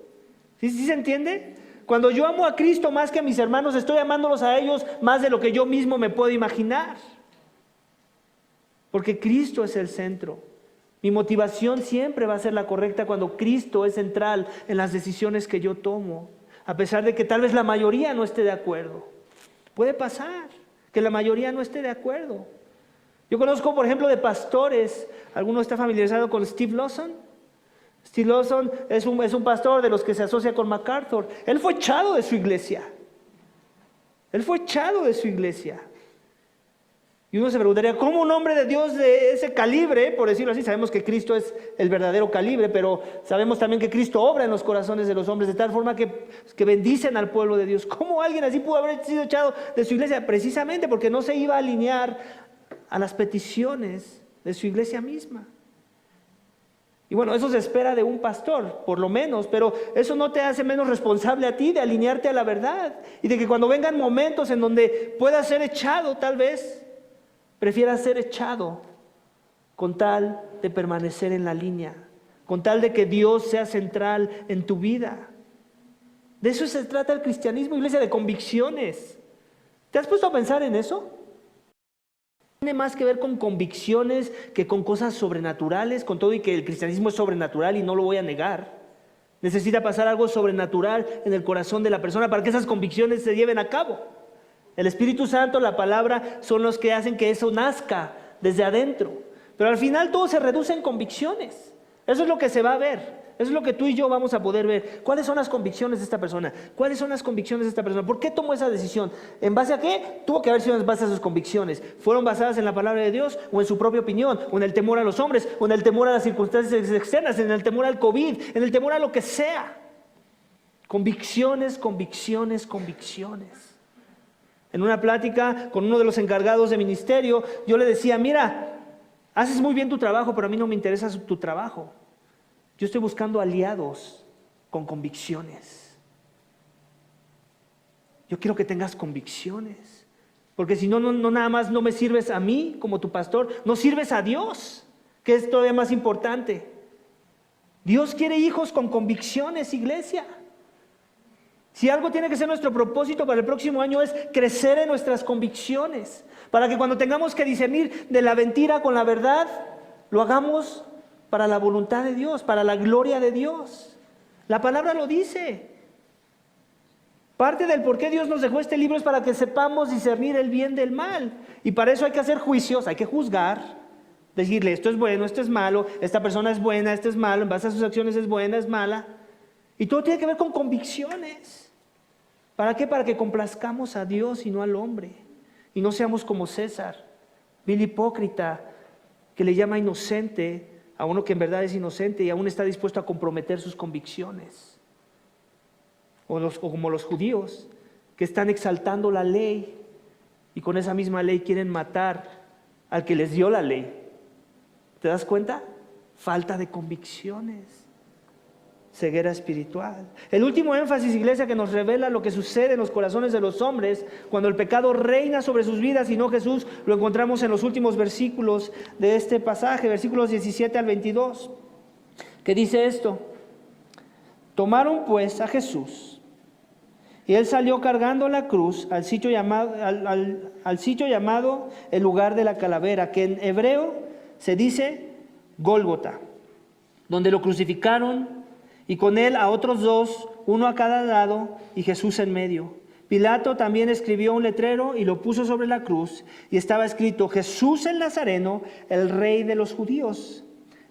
Speaker 1: ¿Sí se entiende? Cuando yo amo a Cristo más que a mis hermanos, estoy amándolos a ellos más de lo que yo mismo me puedo imaginar. Porque Cristo es el centro. Mi motivación siempre va a ser la correcta cuando Cristo es central en las decisiones que yo tomo, a pesar de que tal vez la mayoría no esté de acuerdo. Puede pasar que la mayoría no esté de acuerdo. Yo conozco, por ejemplo, de pastores, ¿alguno está familiarizado con Steve Lawson? Steve Lawson es un pastor de los que se asocia con MacArthur. Él fue echado de su iglesia. Y uno se preguntaría, ¿cómo un hombre de Dios de ese calibre, por decirlo así, sabemos que Cristo es el verdadero calibre, pero sabemos también que Cristo obra en los corazones de los hombres de tal forma que bendicen al pueblo de Dios? ¿Cómo alguien así pudo haber sido echado de su iglesia? Precisamente porque no se iba a alinear a las peticiones de su iglesia misma. Y bueno, eso se espera de un pastor, por lo menos, pero eso no te hace menos responsable a ti de alinearte a la verdad y de que cuando vengan momentos en donde puedas ser echado, tal vez prefieras ser echado con tal de permanecer en la línea, con tal de que Dios sea central en tu vida. De eso se trata el cristianismo, iglesia, de convicciones. ¿Te has puesto a pensar en eso? Tiene más que ver con convicciones que con cosas sobrenaturales, con todo y que el cristianismo es sobrenatural y no lo voy a negar. Necesita pasar algo sobrenatural en el corazón de la persona para que esas convicciones se lleven a cabo. El Espíritu Santo, la palabra, son los que hacen que eso nazca desde adentro. Pero al final todo se reduce en convicciones. Eso es lo que se va a ver. Eso es lo que tú y yo vamos a poder ver. ¿Cuáles son las convicciones de esta persona? ¿Cuáles son las convicciones de esta persona? ¿Por qué tomó esa decisión? ¿En base a qué? Tuvo que haber sido en base a sus convicciones. ¿Fueron basadas en la palabra de Dios o en su propia opinión? ¿O en el temor a los hombres? ¿O en el temor a las circunstancias externas? ¿En el temor al COVID? ¿En el temor a lo que sea? Convicciones, convicciones, convicciones. En una plática con uno de los encargados de ministerio, yo le decía, mira, haces muy bien tu trabajo, pero a mí no me interesa tu trabajo. Yo estoy buscando aliados con convicciones. Yo quiero que tengas convicciones, porque si no nada más no me sirves a mí como tu pastor, no sirves a Dios, que es todavía más importante. Dios quiere hijos con convicciones, iglesia. Si algo tiene que ser nuestro propósito para el próximo año es crecer en nuestras convicciones, para que cuando tengamos que discernir de la mentira con la verdad, lo hagamos para la voluntad de Dios, para la gloria de Dios. La palabra lo dice. Parte del por qué Dios nos dejó este libro es para que sepamos discernir el bien del mal. Y para eso hay que hacer juicios, hay que juzgar, decirle esto es bueno, esto es malo, esta persona es buena, esto es malo, en base a sus acciones es buena, es mala. Y todo tiene que ver con convicciones. ¿Para qué? Para que complazcamos a Dios y no al hombre. Y no seamos como César, vil hipócrita, que le llama inocente a uno que en verdad es inocente y aún está dispuesto a comprometer sus convicciones. O como los judíos, que están exaltando la ley y con esa misma ley quieren matar al que les dio la ley. ¿Te das cuenta? Falta de convicciones, ceguera espiritual. El último énfasis, iglesia, que nos revela lo que sucede en los corazones de los hombres cuando el pecado reina sobre sus vidas y no Jesús, lo encontramos en los últimos versículos de este pasaje, versículos 17 al 22, que dice esto: tomaron pues a Jesús, y él salió cargando la cruz al sitio llamado el lugar de la calavera, que en hebreo se dice Gólgota, donde lo crucificaron, y con él a otros dos, uno a cada lado, y Jesús en medio. Pilato también escribió un letrero y lo puso sobre la cruz, y estaba escrito: Jesús el Nazareno, el Rey de los judíos.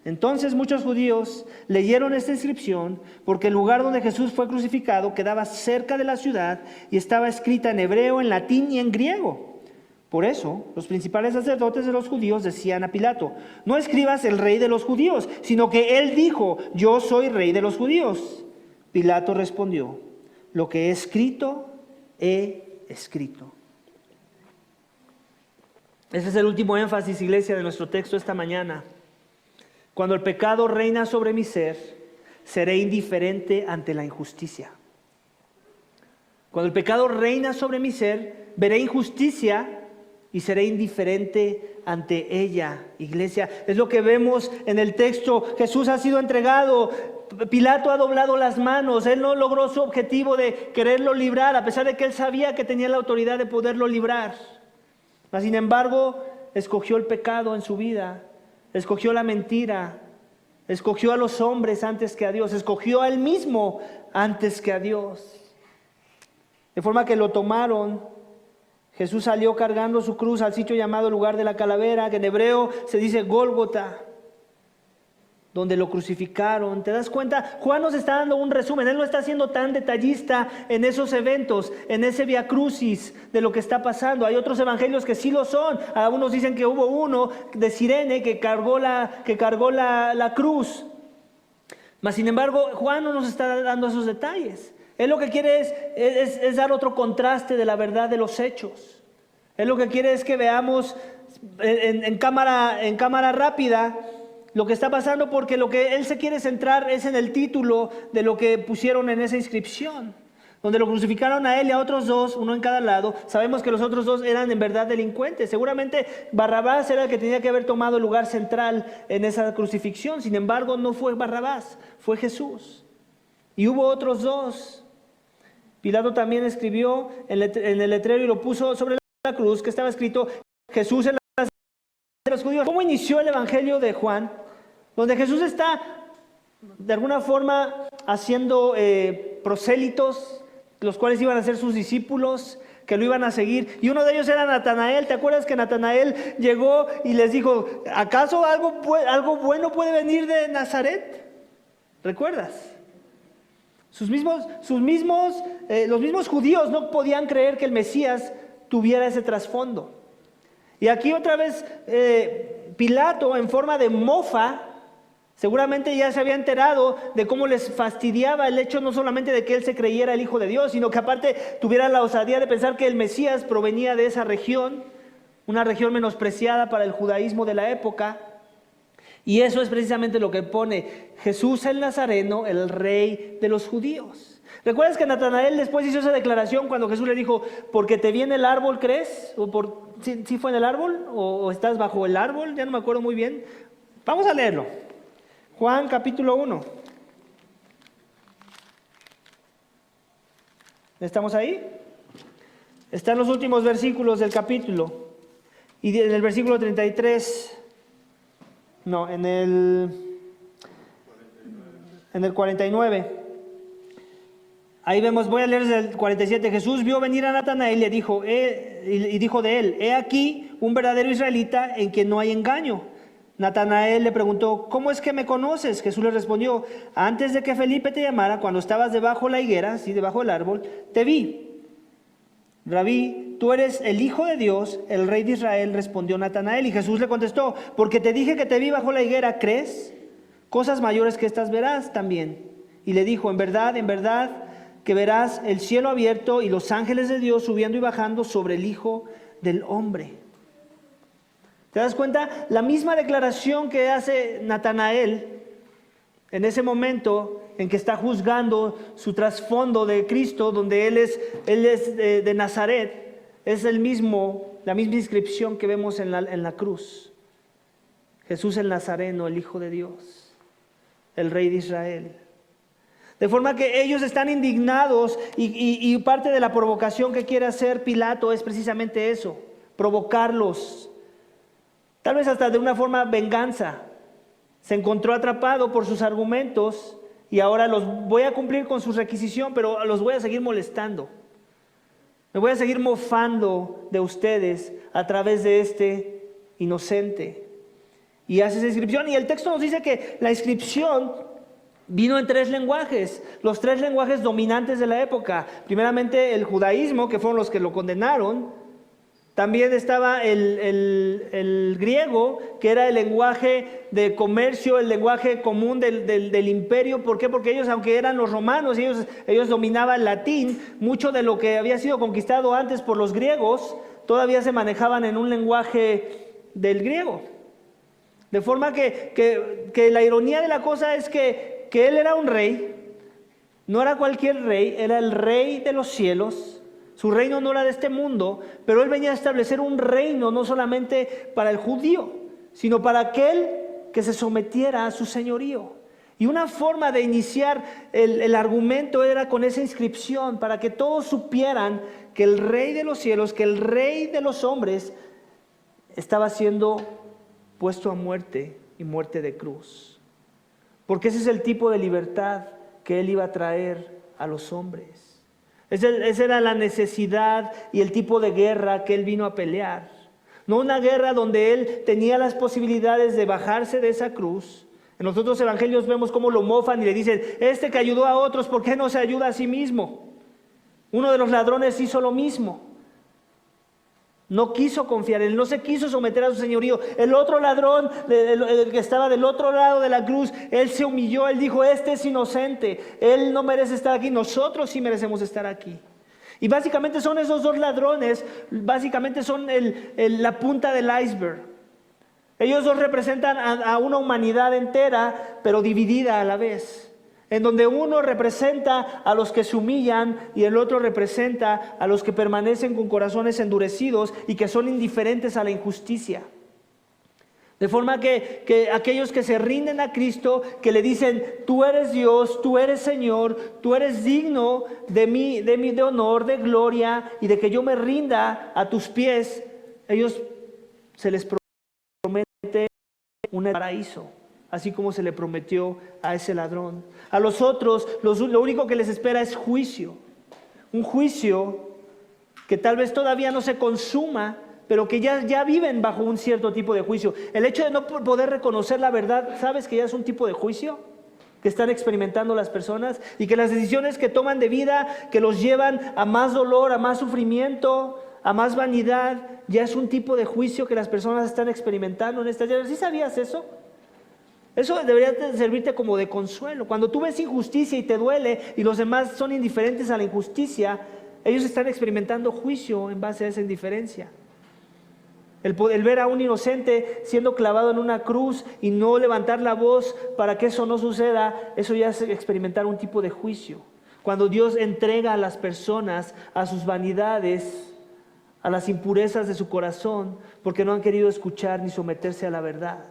Speaker 1: Entonces muchos judíos leyeron esta inscripción, porque el lugar donde Jesús fue crucificado quedaba cerca de la ciudad y estaba escrita en hebreo, en latín y en griego. Por eso los principales sacerdotes de los judíos decían a Pilato: no escribas el Rey de los judíos, sino que él dijo: yo soy Rey de los judíos. Pilato respondió: lo que he escrito, he escrito. Ese es el último énfasis, iglesia, de nuestro texto esta mañana. Cuando el pecado reina sobre mi ser, seré indiferente ante la injusticia. Cuando el pecado reina sobre mi ser, veré injusticia y seré indiferente ante ella, iglesia. Es lo que vemos en el texto. Jesús ha sido entregado. Pilato ha doblado las manos. Él no logró su objetivo de quererlo librar, a pesar de que él sabía que tenía la autoridad de poderlo librar. Mas, sin embargo, escogió el pecado en su vida. Escogió la mentira, escogió a los hombres antes que a Dios, escogió a él mismo antes que a Dios. De forma que lo tomaron. Jesús salió cargando su cruz al sitio llamado lugar de la calavera, que en hebreo se dice Gólgota, donde lo crucificaron. ¿Te das cuenta? Juan nos está dando un resumen. Él no está siendo tan detallista en esos eventos, en ese vía crucis de lo que está pasando. Hay otros evangelios que sí lo son. Algunos dicen que hubo uno de Cirene que cargó la cruz. Mas sin embargo, Juan no nos está dando esos detalles. Él lo que quiere es dar otro contraste de la verdad de los hechos. Él lo que quiere es que veamos en cámara rápida lo que está pasando, porque lo que él se quiere centrar es en el título de lo que pusieron en esa inscripción, donde lo crucificaron a él y a otros dos, uno en cada lado. Sabemos que los otros dos eran en verdad delincuentes. Seguramente Barrabás era el que tenía que haber tomado el lugar central en esa crucifixión. Sin embargo, no fue Barrabás, fue Jesús. Y hubo otros dos. Pilato también escribió en el letrero y lo puso sobre la cruz, que estaba escrito: Jesús el de los judíos. ¿Cómo inició el evangelio de Juan? Donde Jesús está de alguna forma haciendo prosélitos, los cuales iban a ser sus discípulos, que lo iban a seguir. Y uno de ellos era Natanael. ¿Te acuerdas que Natanael llegó y les dijo: ¿acaso algo bueno puede venir de Nazaret? ¿Recuerdas? Los mismos judíos no podían creer que el Mesías tuviera ese trasfondo. Y aquí otra vez Pilato, en forma de mofa, seguramente ya se había enterado de cómo les fastidiaba el hecho no solamente de que él se creyera el Hijo de Dios, sino que aparte tuviera la osadía de pensar que el Mesías provenía de esa región, una región menospreciada para el judaísmo de la época. Y eso es precisamente lo que pone: Jesús el Nazareno, el Rey de los judíos. ¿Recuerdas que Natanael después hizo esa declaración cuando Jesús le dijo: porque te vi en el árbol, crees? ¿Sí fue en el árbol? ¿O estás bajo el árbol? Ya no me acuerdo muy bien. Vamos a leerlo. Juan capítulo 1. ¿Estamos ahí? Están los últimos versículos del capítulo. Y en el versículo 33... No, en el 49. Ahí vemos, voy a leer desde el 47. Jesús vio venir a Natanael y le dijo, y dijo de él, he aquí un verdadero israelita en quien no hay engaño. Natanael le preguntó, ¿cómo es que me conoces? Jesús le respondió, antes de que Felipe te llamara, cuando estabas debajo de la higuera, sí, debajo del árbol, te vi. Rabí, tú eres el Hijo de Dios, el Rey de Israel, respondió Natanael. Y Jesús le contestó, porque te dije que te vi bajo la higuera, ¿crees? Cosas mayores que estas verás también. Y le dijo, en verdad, que verás el cielo abierto y los ángeles de Dios subiendo y bajando sobre el Hijo del Hombre. ¿Te das cuenta? La misma declaración que hace Natanael en ese momento en que está juzgando su trasfondo de Cristo, donde él es de Nazaret, es la misma inscripción que vemos en la cruz. Jesús el Nazareno, el Hijo de Dios, el Rey de Israel. De forma que ellos están indignados y parte de la provocación que quiere hacer Pilato es precisamente eso, provocarlos. Tal vez hasta de una forma venganza. Se encontró atrapado por sus argumentos y ahora los voy a cumplir con su requisición, pero los voy a seguir molestando. Me voy a seguir mofando de ustedes a través de este inocente. Y hace esa inscripción y el texto nos dice que la inscripción vino en 3 lenguajes, los 3 lenguajes dominantes de la época. Primeramente el judaísmo, que fueron los que lo condenaron. También estaba el griego, que era el lenguaje de comercio, el lenguaje común del imperio. ¿Por qué? Porque ellos, aunque eran los romanos, ellos dominaban latín, mucho de lo que había sido conquistado antes por los griegos, todavía se manejaban en un lenguaje del griego. De forma que la ironía de la cosa es que él era un rey, no era cualquier rey, era el rey de los cielos. Su reino no era de este mundo, pero él venía a establecer un reino no solamente para el judío, sino para aquel que se sometiera a su señorío. Y una forma de iniciar el argumento era con esa inscripción, para que todos supieran que el rey de los cielos, que el rey de los hombres, estaba siendo puesto a muerte y muerte de cruz. Porque ese es el tipo de libertad que él iba a traer a los hombres. Esa era la necesidad y el tipo de guerra que él vino a pelear. No una guerra donde él tenía las posibilidades de bajarse de esa cruz. En los otros evangelios vemos cómo lo mofan y le dicen, este que ayudó a otros, ¿por qué no se ayuda a sí mismo? Uno de los ladrones hizo lo mismo. No quiso confiar, él no se quiso someter a su señorío. El otro ladrón, el que estaba del otro lado de la cruz, él se humilló, él dijo, este es inocente, él no merece estar aquí, nosotros sí merecemos estar aquí. Y básicamente son esos 2 ladrones, básicamente son la punta del iceberg. Ellos 2 representan a una humanidad entera, pero dividida a la vez. En donde uno representa a los que se humillan y el otro representa a los que permanecen con corazones endurecidos y que son indiferentes a la injusticia. De forma que aquellos que se rinden a Cristo, que le dicen, tú eres Dios, tú eres Señor, tú eres digno de honor, de gloria y de que yo me rinda a tus pies, ellos se les promete un paraíso. Así como se le prometió a ese ladrón. A los otros, lo único que les espera es juicio. Un juicio que tal vez todavía no se consuma, pero que ya viven bajo un cierto tipo de juicio. El hecho de no poder reconocer la verdad, ¿sabes que ya es un tipo de juicio que están experimentando las personas? Y que las decisiones que toman de vida, que los llevan a más dolor, a más sufrimiento, a más vanidad, ya es un tipo de juicio que las personas están experimentando en esta tierra. ¿Sí sabías eso? Eso debería servirte como de consuelo. Cuando tú ves injusticia y te duele y los demás son indiferentes a la injusticia, ellos están experimentando juicio en base a esa indiferencia. El ver a un inocente siendo clavado en una cruz y no levantar la voz para que eso no suceda, eso ya es experimentar un tipo de juicio. Cuando Dios entrega a las personas a sus vanidades, a las impurezas de su corazón, porque no han querido escuchar ni someterse a la verdad.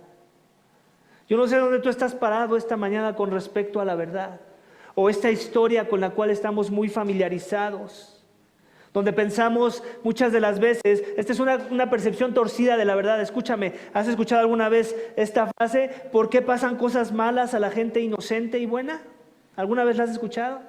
Speaker 1: Yo no sé dónde tú estás parado esta mañana con respecto a la verdad, o esta historia con la cual estamos muy familiarizados, donde pensamos muchas de las veces, esta es una percepción torcida de la verdad. Escúchame, ¿has escuchado alguna vez esta frase? ¿Por qué pasan cosas malas a la gente inocente y buena? ¿Alguna vez la has escuchado?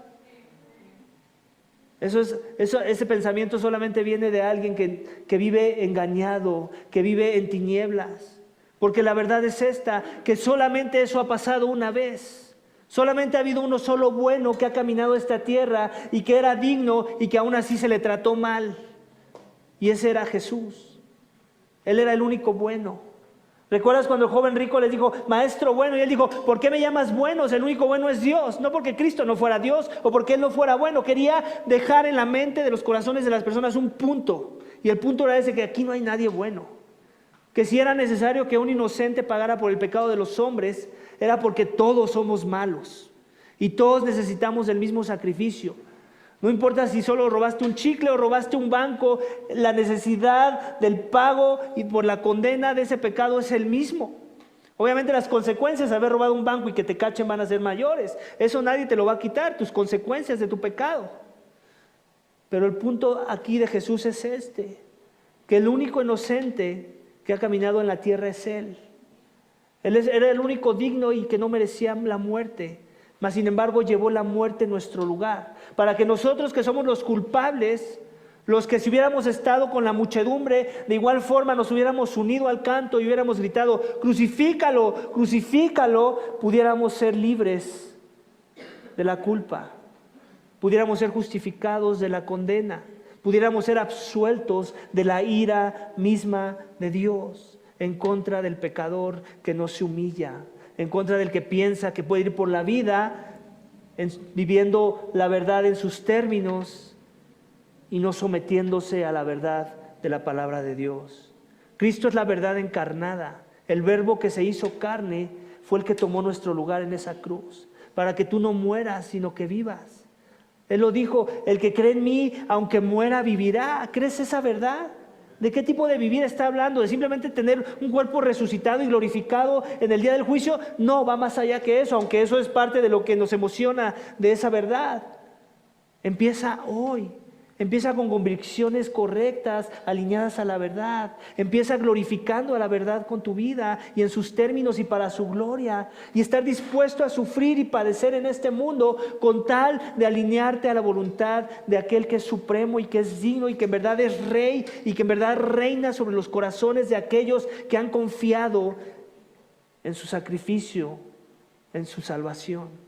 Speaker 1: Ese pensamiento solamente viene de alguien que vive engañado, que vive en tinieblas. Porque la verdad es esta, que solamente eso ha pasado una vez. Solamente ha habido uno solo bueno que ha caminado esta tierra y que era digno y que aún así se le trató mal. Y ese era Jesús. Él era el único bueno. ¿Recuerdas cuando el joven rico les dijo, maestro bueno? Y él dijo, ¿por qué me llamas bueno? El único bueno es Dios. No porque Cristo no fuera Dios o porque Él no fuera bueno. Quería dejar en la mente de los corazones de las personas un punto. Y el punto era ese, que aquí no hay nadie bueno. Que si era necesario que un inocente pagara por el pecado de los hombres, era porque todos somos malos. Y todos necesitamos el mismo sacrificio. No importa si solo robaste un chicle o robaste un banco, la necesidad del pago y por la condena de ese pecado es el mismo. Obviamente las consecuencias de haber robado un banco y que te cachen van a ser mayores. Eso nadie te lo va a quitar, tus consecuencias de tu pecado. Pero el punto aquí de Jesús es este, que el único inocente que ha caminado en la tierra es Él. Él era el único digno y que no merecía la muerte. Mas sin embargo llevó la muerte en nuestro lugar, para que nosotros que somos los culpables, los que si hubiéramos estado con la muchedumbre, de igual forma nos hubiéramos unido al canto y hubiéramos gritado, crucifícalo, crucifícalo, pudiéramos ser libres de la culpa, pudiéramos ser justificados de la condena, pudiéramos ser absueltos de la ira misma de Dios en contra del pecador que no se humilla, en contra del que piensa que puede ir por la vida viviendo la verdad en sus términos y no sometiéndose a la verdad de la palabra de Dios. Cristo es la verdad encarnada. El verbo que se hizo carne fue el que tomó nuestro lugar en esa cruz, para que tú no mueras, sino que vivas. Él lo dijo, el que cree en mí, aunque muera, vivirá. ¿Crees esa verdad? ¿De qué tipo de vivir está hablando? ¿De simplemente tener un cuerpo resucitado y glorificado en el día del juicio? No, va más allá que eso, aunque eso es parte de lo que nos emociona de esa verdad. Empieza hoy. Empieza con convicciones correctas, alineadas a la verdad. Empieza glorificando a la verdad con tu vida y en sus términos y para su gloria. Y estar dispuesto a sufrir y padecer en este mundo con tal de alinearte a la voluntad de aquel que es supremo y que es digno y que en verdad es rey y que en verdad reina sobre los corazones de aquellos que han confiado en su sacrificio, en su salvación.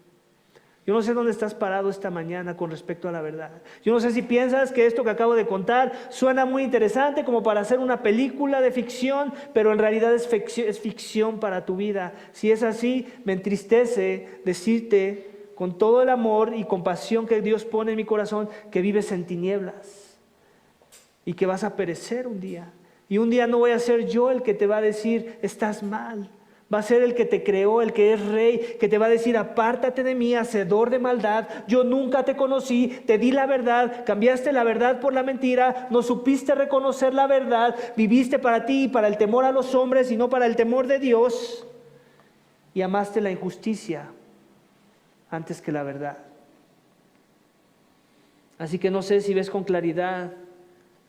Speaker 1: Yo no sé dónde estás parado esta mañana con respecto a la verdad. Yo no sé si piensas que esto que acabo de contar suena muy interesante como para hacer una película de ficción, pero en realidad es ficción para tu vida. Si es así, me entristece decirte con todo el amor y compasión que Dios pone en mi corazón que vives en tinieblas y que vas a perecer un día. Y un día no voy a ser yo el que te va a decir, estás mal. Va a ser el que te creó, el que es rey, que te va a decir, apártate de mí, hacedor de maldad. Yo nunca te conocí, te di la verdad, cambiaste la verdad por la mentira, no supiste reconocer la verdad, viviste para ti y para el temor a los hombres y no para el temor de Dios. Y amaste la injusticia antes que la verdad. Así que no sé si ves con claridad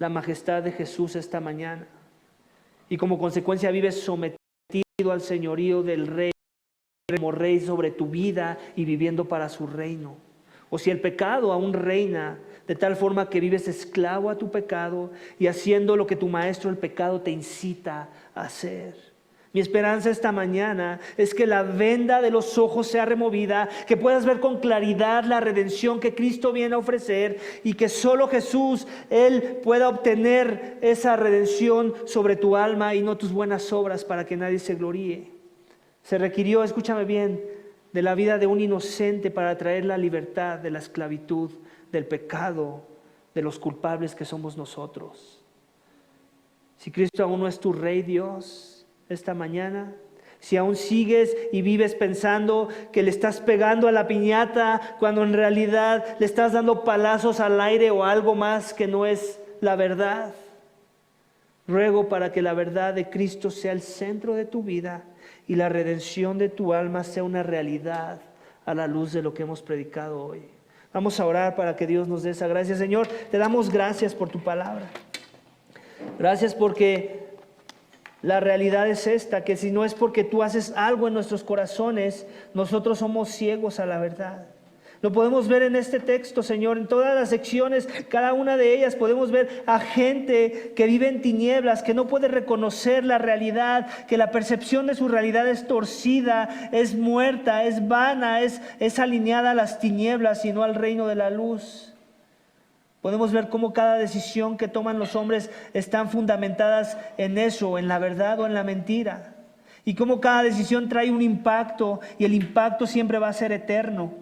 Speaker 1: la majestad de Jesús esta mañana. Y como consecuencia vives sometido al señorío del rey, como rey sobre tu vida y viviendo para su reino. O si el pecado aún reina de tal forma que vives esclavo a tu pecado y haciendo lo que tu maestro el pecado te incita a hacer. Mi esperanza esta mañana es que la venda de los ojos sea removida, que puedas ver con claridad la redención que Cristo viene a ofrecer y que solo Jesús, Él pueda obtener esa redención sobre tu alma y no tus buenas obras para que nadie se gloríe. Se requirió, escúchame bien, de la vida de un inocente para traer la libertad de la esclavitud, del pecado, de los culpables que somos nosotros. Si Cristo aún no es tu Rey, Dios, esta mañana, si aún sigues y vives pensando que le estás pegando a la piñata cuando en realidad le estás dando palazos al aire o algo más que no es la verdad, ruego para que la verdad de Cristo sea el centro de tu vida y la redención de tu alma sea una realidad a la luz de lo que hemos predicado hoy. Vamos a orar para que Dios nos dé esa gracia. Señor, te damos gracias por tu palabra. Gracias porque la realidad es esta, que si no es porque tú haces algo en nuestros corazones, nosotros somos ciegos a la verdad. Lo podemos ver en este texto, Señor, en todas las secciones, cada una de ellas podemos ver a gente que vive en tinieblas, que no puede reconocer la realidad, que la percepción de su realidad es torcida, es muerta, es vana, es alineada a las tinieblas y no al reino de la luz. Podemos ver cómo cada decisión que toman los hombres están fundamentadas en eso, en la verdad o en la mentira. Y cómo cada decisión trae un impacto, y el impacto siempre va a ser eterno.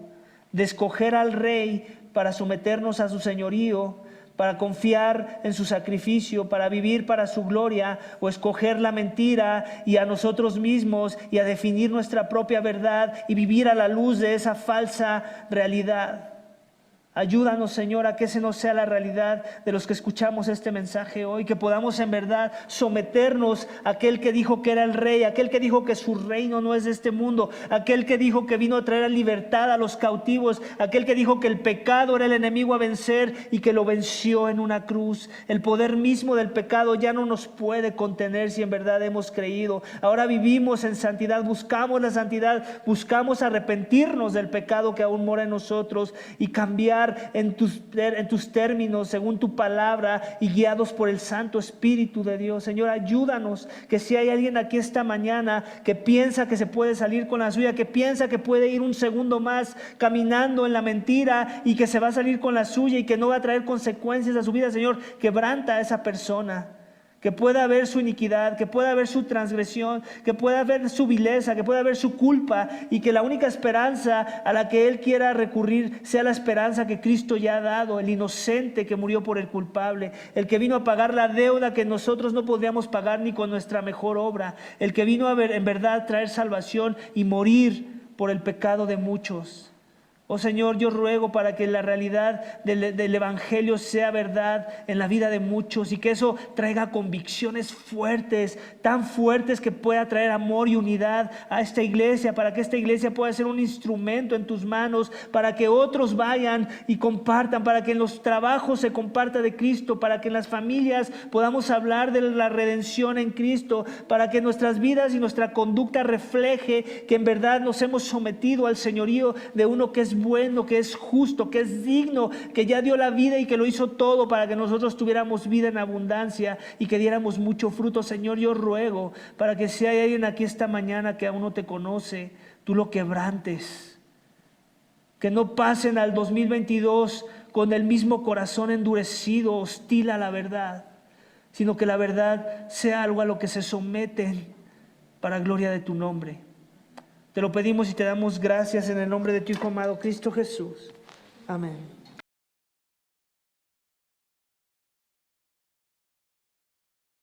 Speaker 1: De escoger al rey para someternos a su señorío, para confiar en su sacrificio, para vivir para su gloria, o escoger la mentira y a nosotros mismos y a definir nuestra propia verdad y vivir a la luz de esa falsa realidad. Ayúdanos, Señor, a que ese no sea la realidad de los que escuchamos este mensaje hoy, que podamos en verdad someternos a aquel que dijo que era el rey, aquel que dijo que su reino no es de este mundo, aquel que dijo que vino a traer libertad a los cautivos, aquel que dijo que el pecado era el enemigo a vencer y que lo venció en una cruz. El poder mismo del pecado ya no nos puede contener si en verdad hemos creído. Ahora vivimos en santidad, buscamos la santidad, buscamos arrepentirnos del pecado que aún mora en nosotros y cambiar en tus términos, según tu palabra, y guiados por el Santo Espíritu de Dios. Señor, ayúdanos, que si hay alguien aquí esta mañana que piensa que se puede salir con la suya, que piensa que puede ir un segundo más caminando en la mentira y que se va a salir con la suya y que no va a traer consecuencias a su vida, Señor, quebranta a esa persona. Que pueda ver su iniquidad, que pueda ver su transgresión, que pueda ver su vileza, que pueda ver su culpa, y que la única esperanza a la que él quiera recurrir sea la esperanza que Cristo ya ha dado, el inocente que murió por el culpable, el que vino a pagar la deuda que nosotros no podríamos pagar ni con nuestra mejor obra, el que vino a ver, en verdad traer salvación y morir por el pecado de muchos. Oh Señor, yo ruego para que la realidad del Evangelio sea verdad en la vida de muchos y que eso traiga convicciones fuertes, tan fuertes que pueda traer amor y unidad a esta iglesia, para que esta iglesia pueda ser un instrumento en tus manos, para que otros vayan y compartan, para que en los trabajos se comparta de Cristo, para que en las familias podamos hablar de la redención en Cristo, para que nuestras vidas y nuestra conducta refleje que en verdad nos hemos sometido al señorío de uno que es bueno, que es justo, que es digno, que ya dio la vida y que lo hizo todo para que nosotros tuviéramos vida en abundancia y que diéramos mucho fruto. Señor, yo ruego para que si hay alguien aquí esta mañana que aún no te conoce, tú lo quebrantes, que no pasen al 2022 con el mismo corazón endurecido, hostil a la verdad, sino que la verdad sea algo a lo que se someten para gloria de tu nombre. Te lo pedimos y te damos gracias en el nombre de tu Hijo amado, Cristo Jesús. Amén.